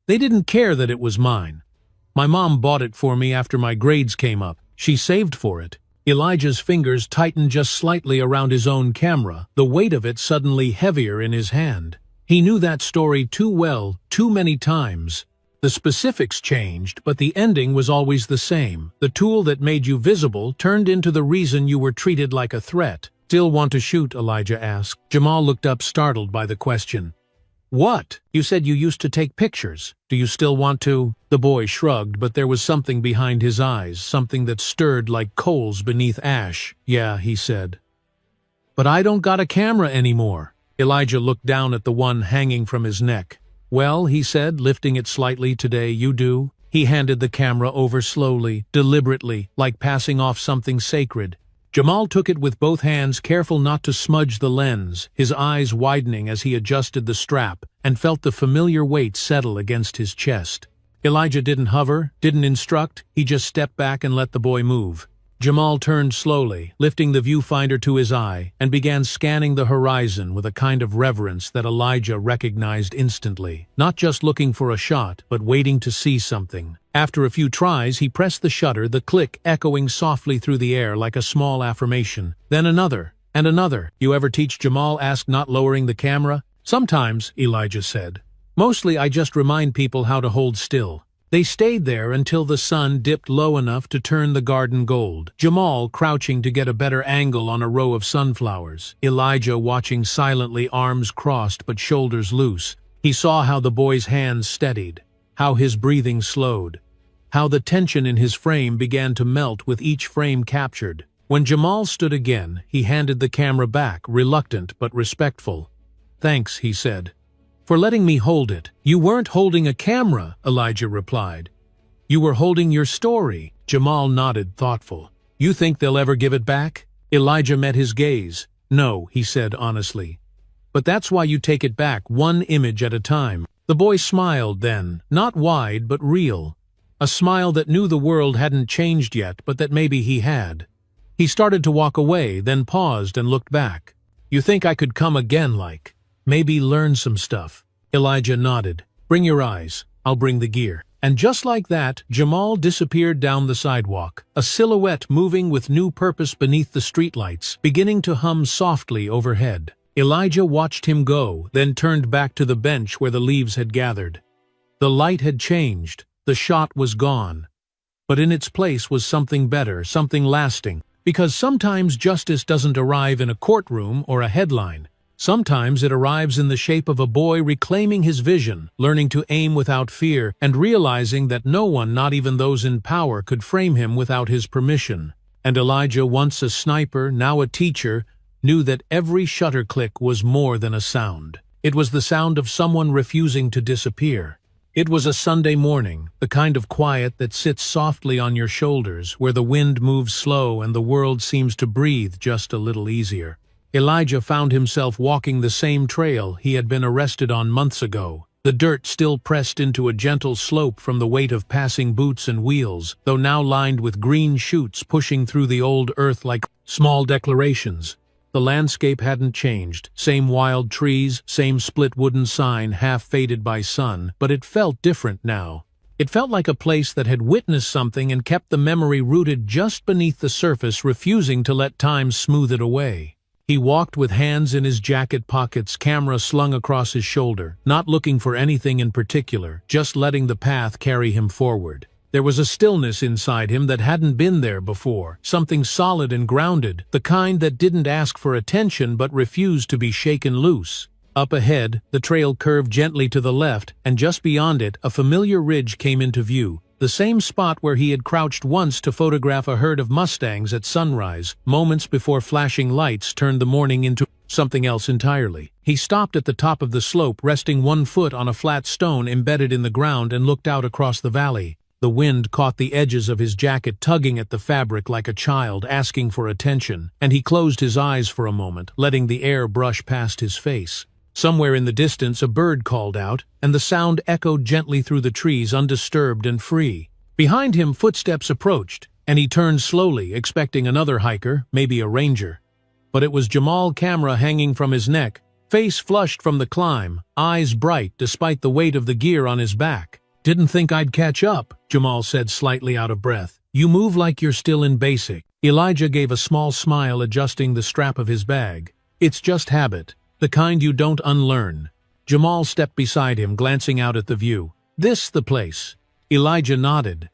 They didn't care that it was mine. My mom bought it for me after my grades came up. She saved for it." Elijah's fingers tightened just slightly around his own camera, the weight of it suddenly heavier in his hand. He knew that story too well, too many times. The specifics changed, but the ending was always the same. The tool that made you visible turned into the reason you were treated like a threat. "Still want to shoot?" Elijah asked. Jamal looked up, startled by the question. "What? You said you used to take pictures. Do you still want to?" The boy shrugged, but there was something behind his eyes, something that stirred like coals beneath ash. "Yeah," he said. "But I don't got a camera anymore." Elijah looked down at the one hanging from his neck. "Well," he said, lifting it slightly, "today you do." He handed the camera over slowly, deliberately, like passing off something sacred. Jamal took it with both hands, careful not to smudge the lens, his eyes widening as he adjusted the strap, and felt the familiar weight settle against his chest. Elijah didn't hover, didn't instruct, he just stepped back and let the boy move. Jamal turned slowly, lifting the viewfinder to his eye, and began scanning the horizon with a kind of reverence that Elijah recognized instantly. Not just looking for a shot, but waiting to see something. After a few tries, he pressed the shutter, the click echoing softly through the air like a small affirmation. Then another, and another. "You ever teach?" Jamal asked, not lowering the camera. "Sometimes," Elijah said. "Mostly I just remind people how to hold still." They stayed there until the sun dipped low enough to turn the garden gold. Jamal crouching to get a better angle on a row of sunflowers. Elijah watching silently, arms crossed but shoulders loose. He saw how the boy's hands steadied, how his breathing slowed, how the tension in his frame began to melt with each frame captured. When Jamal stood again, he handed the camera back, reluctant but respectful. "Thanks," he said, "for letting me hold it." "You weren't holding a camera," Elijah replied. "You were holding your story." Jamal nodded, thoughtful. "You think they'll ever give it back?" Elijah met his gaze. "No," he said honestly. "But that's why you take it back, one image at a time." The boy smiled then, not wide but real. A smile that knew the world hadn't changed yet, but that maybe he had. He started to walk away, then paused and looked back. "You think I could come again, like? Maybe learn some stuff?" Elijah nodded. "Bring your eyes. I'll bring the gear." And just like that, Jamal disappeared down the sidewalk, a silhouette moving with new purpose beneath the streetlights, beginning to hum softly overhead. Elijah watched him go, then turned back to the bench where the leaves had gathered. The light had changed, the shot was gone. But in its place was something better, something lasting. Because sometimes justice doesn't arrive in a courtroom or a headline. Sometimes it arrives in the shape of a boy reclaiming his vision, learning to aim without fear, and realizing that no one, not even those in power, could frame him without his permission. And Elijah, once a sniper, now a teacher, knew that every shutter click was more than a sound. It was the sound of someone refusing to disappear. It was a Sunday morning, the kind of quiet that sits softly on your shoulders, where the wind moves slow and the world seems to breathe just a little easier. Elijah found himself walking the same trail he had been arrested on months ago, the dirt still pressed into a gentle slope from the weight of passing boots and wheels, though now lined with green shoots pushing through the old earth like small declarations. The landscape hadn't changed, same wild trees, same split wooden sign half faded by sun, but it felt different now. It felt like a place that had witnessed something and kept the memory rooted just beneath the surface, refusing to let time smooth it away. He walked with hands in his jacket pockets, camera slung across his shoulder, not looking for anything in particular, just letting the path carry him forward. There was a stillness inside him that hadn't been there before, something solid and grounded, the kind that didn't ask for attention but refused to be shaken loose. Up ahead, the trail curved gently to the left, and just beyond it, a familiar ridge came into view, the same spot where he had crouched once to photograph a herd of mustangs at sunrise, moments before flashing lights turned the morning into something else entirely. He stopped at the top of the slope, resting one foot on a flat stone embedded in the ground, and looked out across the valley. The wind caught the edges of his jacket, tugging at the fabric like a child asking for attention, and he closed his eyes for a moment, letting the air brush past his face. Somewhere in the distance a bird called out, and the sound echoed gently through the trees, undisturbed and free. Behind him footsteps approached, and he turned slowly, expecting another hiker, maybe a ranger. But it was Jamal, camera hanging from his neck, face flushed from the climb, eyes bright despite the weight of the gear on his back. "Didn't think I'd catch up," Jamal said, slightly out of breath. "You move like you're still in basic." Elijah gave a small smile, adjusting the strap of his bag. "It's just habit, the kind you don't unlearn." Jamal stepped beside him, glancing out at the view. "This the place?" Elijah nodded.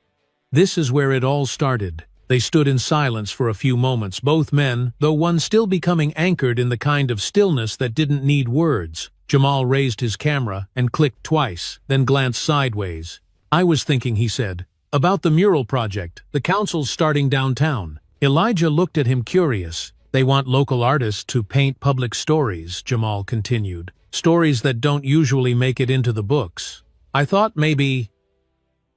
"This is where it all started." They stood in silence for a few moments, both men, though one still becoming anchored in the kind of stillness that didn't need words. Jamal raised his camera and clicked twice, then glanced sideways. "I was thinking," he said, "about the mural project. The council's starting downtown." Elijah looked at him curious. "They want local artists to paint public stories," Jamal continued. "Stories that don't usually make it into the books. I thought maybe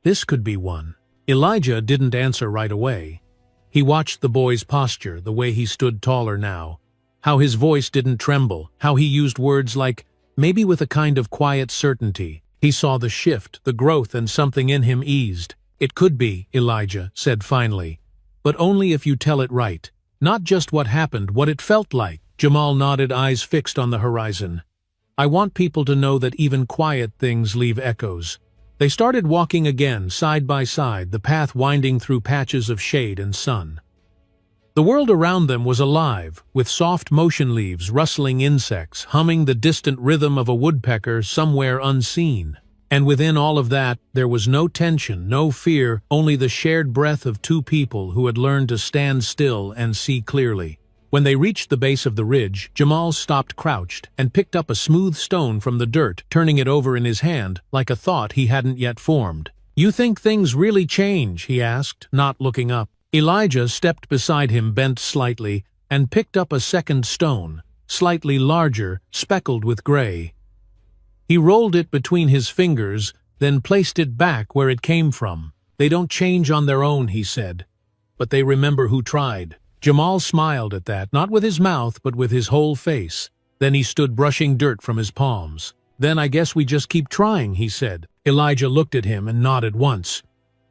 this could be one." Elijah didn't answer right away. He watched the boy's posture, the way he stood taller now. How his voice didn't tremble, how he used words like maybe with a kind of quiet certainty. He saw the shift, the growth, and something in him eased. "It could be," Elijah said finally. but only if you tell it right. Not just what happened, what it felt like. Jamal nodded, eyes fixed on the horizon. I want people to know that even quiet things leave echoes. They started walking again, side by side, the path winding through patches of shade and sun. The world around them was alive, with soft motion leaves, rustling insects, humming the distant rhythm of a woodpecker somewhere unseen. And within all of that, there was no tension, no fear, only the shared breath of two people who had learned to stand still and see clearly. When they reached the base of the ridge, Jamal stopped crouched and picked up a smooth stone from the dirt, turning it over in his hand like a thought he hadn't yet formed. "You think things really change?" he asked, not looking up. Elijah stepped beside him, bent slightly, and picked up a second stone, slightly larger, speckled with gray. He rolled it between his fingers, then placed it back where it came from. "They don't change on their own," he said, "but they remember who tried." Jamal smiled at that, not with his mouth, but with his whole face. Then he stood brushing dirt from his palms. "Then I guess we just keep trying," he said. Elijah looked at him and nodded once.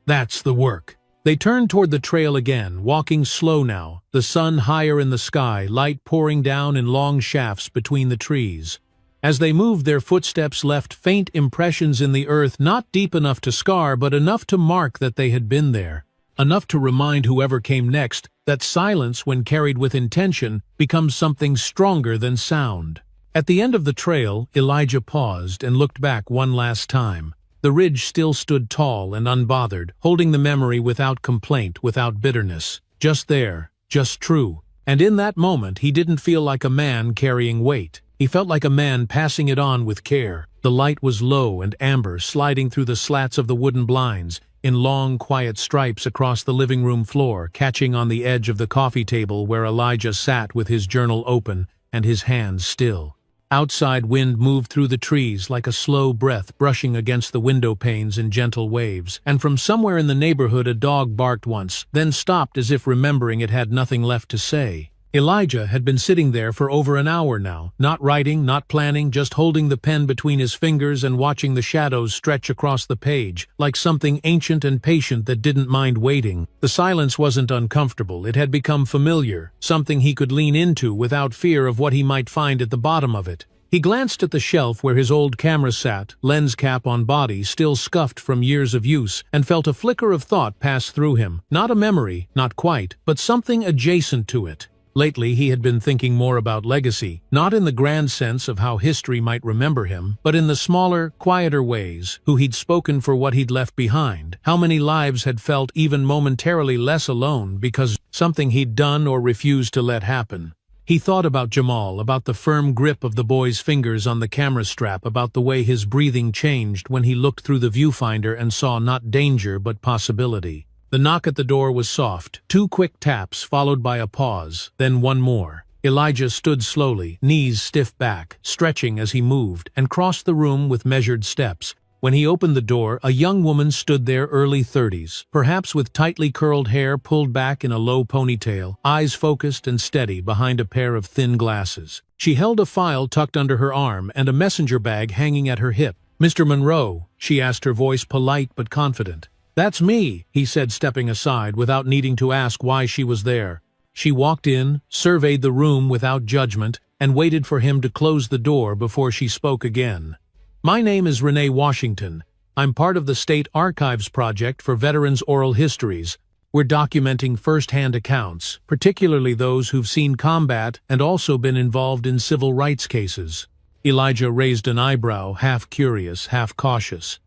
"That's the work." They turned toward the trail again, walking slow now, the sun higher in the sky, light pouring down in long shafts between the trees. As they moved, their footsteps left faint impressions in the earth, not deep enough to scar, but enough to mark that they had been there. Enough to remind whoever came next that silence, when carried with intention, becomes something stronger than sound. At the end of the trail, Elijah paused and looked back one last time. The ridge still stood tall and unbothered, holding the memory without complaint, without bitterness. Just there, just true. And in that moment, he didn't feel like a man carrying weight. He felt like a man passing it on with care. The light was low and amber, sliding through the slats of the wooden blinds, in long, quiet stripes across the living room floor, catching on the edge of the coffee table where Elijah sat with his journal open and his hands still. Outside, wind moved through the trees like a slow breath, brushing against the window panes in gentle waves, and from somewhere in the neighborhood a dog barked once, then stopped as if remembering it had nothing left to say. Elijah had been sitting there for over an hour now, not writing, not planning, just holding the pen between his fingers and watching the shadows stretch across the page, like something ancient and patient that didn't mind waiting. The silence wasn't uncomfortable, it had become familiar, something he could lean into without fear of what he might find at the bottom of it. He glanced at the shelf where his old camera sat, lens cap on body, still scuffed from years of use, and felt a flicker of thought pass through him. Not a memory, not quite, but something adjacent to it. Lately, he had been thinking more about legacy, not in the grand sense of how history might remember him, but in the smaller, quieter ways, who he'd spoken for what he'd left behind, how many lives had felt even momentarily less alone because something he'd done or refused to let happen. He thought about Jamal, about the firm grip of the boy's fingers on the camera strap, about the way his breathing changed when he looked through the viewfinder and saw not danger but possibility. The knock at the door was soft, 2 quick taps followed by a pause, then one more. Elijah stood slowly, knees stiff back, stretching as he moved, and crossed the room with measured steps. When he opened the door, a young woman stood there, early 30s, perhaps with tightly curled hair pulled back in a low ponytail, eyes focused and steady behind a pair of thin glasses. She held a file tucked under her arm and a messenger bag hanging at her hip. "Mr. Monroe," she asked, her voice polite but confident. "That's me," he said, stepping aside without needing to ask why she was there. She walked in, surveyed the room without judgment, and waited for him to close the door before she spoke again. "My name is Renee Washington. I'm part of the State Archives Project for Veterans' Oral Histories. We're documenting first-hand accounts, particularly those who've seen combat and also been involved in civil rights cases." Elijah raised an eyebrow, half curious, half cautious.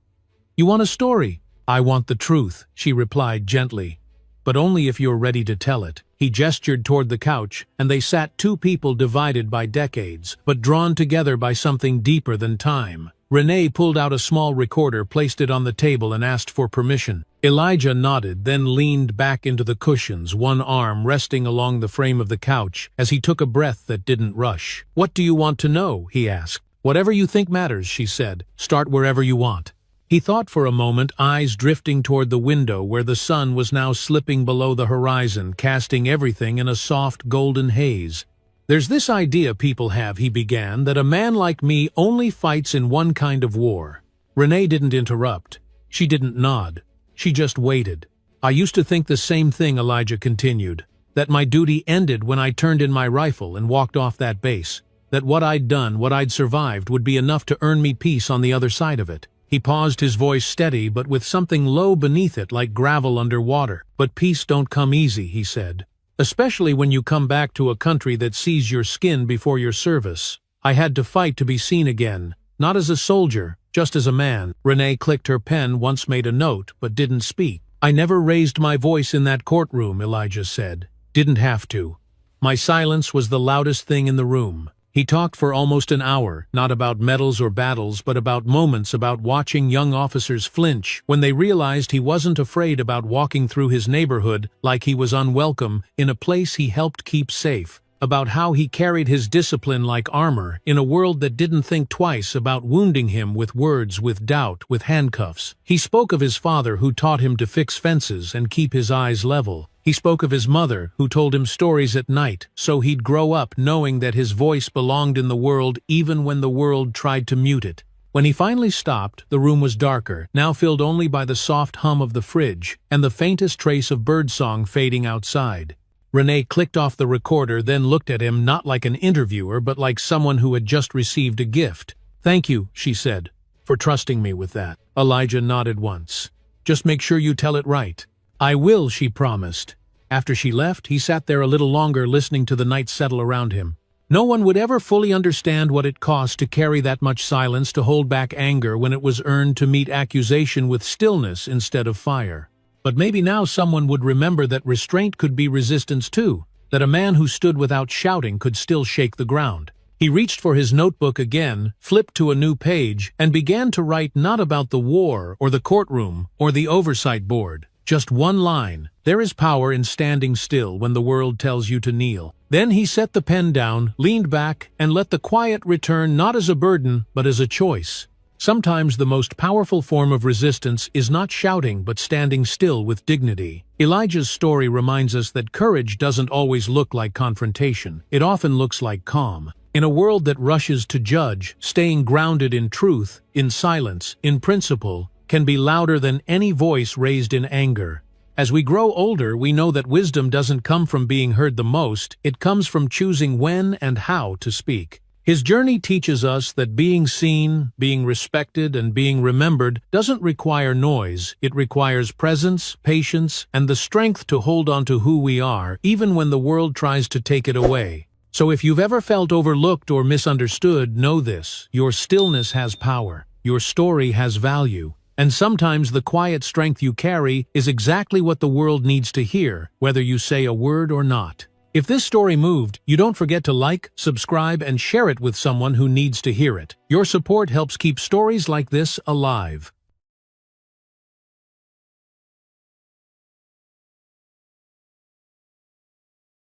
"You want a story?" "I want the truth," she replied gently. "But only if you're ready to tell it." He gestured toward the couch, and they sat, two people divided by decades, but drawn together by something deeper than time. Renee pulled out a small recorder, placed it on the table, and asked for permission. Elijah nodded, then leaned back into the cushions, one arm resting along the frame of the couch, as he took a breath that didn't rush. "What do you want to know?" he asked. "Whatever you think matters," she said. "Start wherever you want." He thought for a moment, eyes drifting toward the window where the sun was now slipping below the horizon, casting everything in a soft golden haze. "There's this idea people have," he began, "that a man like me only fights in one kind of war." Renee didn't interrupt. She didn't nod. She just waited. I used to think the same thing, Elijah continued. That my duty ended when I turned in my rifle and walked off that base. That what I'd done, what I'd survived, would be enough to earn me peace on the other side of it. He paused, his voice steady but with something low beneath it like gravel under water. But peace don't come easy, he said. Especially when you come back to a country that sees your skin before your service. I had to fight to be seen again, not as a soldier, just as a man. Renee clicked her pen, once made a note, but didn't speak. I never raised my voice in that courtroom, Elijah said. Didn't have to. My silence was the loudest thing in the room. He talked for almost an hour, not about medals or battles, but about moments, about watching young officers flinch when they realized he wasn't afraid, about walking through his neighborhood like he was unwelcome in a place he helped keep safe, about how he carried his discipline like armor in a world that didn't think twice about wounding him with words, with doubt, with handcuffs. He spoke of his father who taught him to fix fences and keep his eyes level. He spoke of his mother, who told him stories at night, so he'd grow up knowing that his voice belonged in the world even when the world tried to mute it. When he finally stopped, the room was darker, now filled only by the soft hum of the fridge and the faintest trace of birdsong fading outside. Renee clicked off the recorder, then looked at him not like an interviewer but like someone who had just received a gift. "Thank you," she said, "for trusting me with that." Elijah nodded once. "Just make sure you tell it right." "I will," she promised. After she left, he sat there a little longer, listening to the night settle around him. No one would ever fully understand what it cost to carry that much silence, to hold back anger when it was earned, to meet accusation with stillness instead of fire. But maybe now someone would remember that restraint could be resistance too, that a man who stood without shouting could still shake the ground. He reached for his notebook again, flipped to a new page, and began to write, not about the war or the courtroom or the oversight board. Just one line: "There is power in standing still when the world tells you to kneel." Then he set the pen down, leaned back, and let the quiet return, not as a burden, but as a choice. Sometimes the most powerful form of resistance is not shouting but standing still with dignity. Elijah's story reminds us that courage doesn't always look like confrontation. It often looks like calm. In a world that rushes to judge, staying grounded in truth, in silence, in principle, can be louder than any voice raised in anger. As we grow older, we know that wisdom doesn't come from being heard the most, it comes from choosing when and how to speak. His journey teaches us that being seen, being respected, and being remembered doesn't require noise. It requires presence, patience, and the strength to hold on to who we are, even when the world tries to take it away. So if you've ever felt overlooked or misunderstood, know this: your stillness has power, your story has value. And sometimes the quiet strength you carry is exactly what the world needs to hear, whether you say a word or not. If this story moved, you don't forget to like, subscribe, and share it with someone who needs to hear it. Your support helps keep stories like this alive.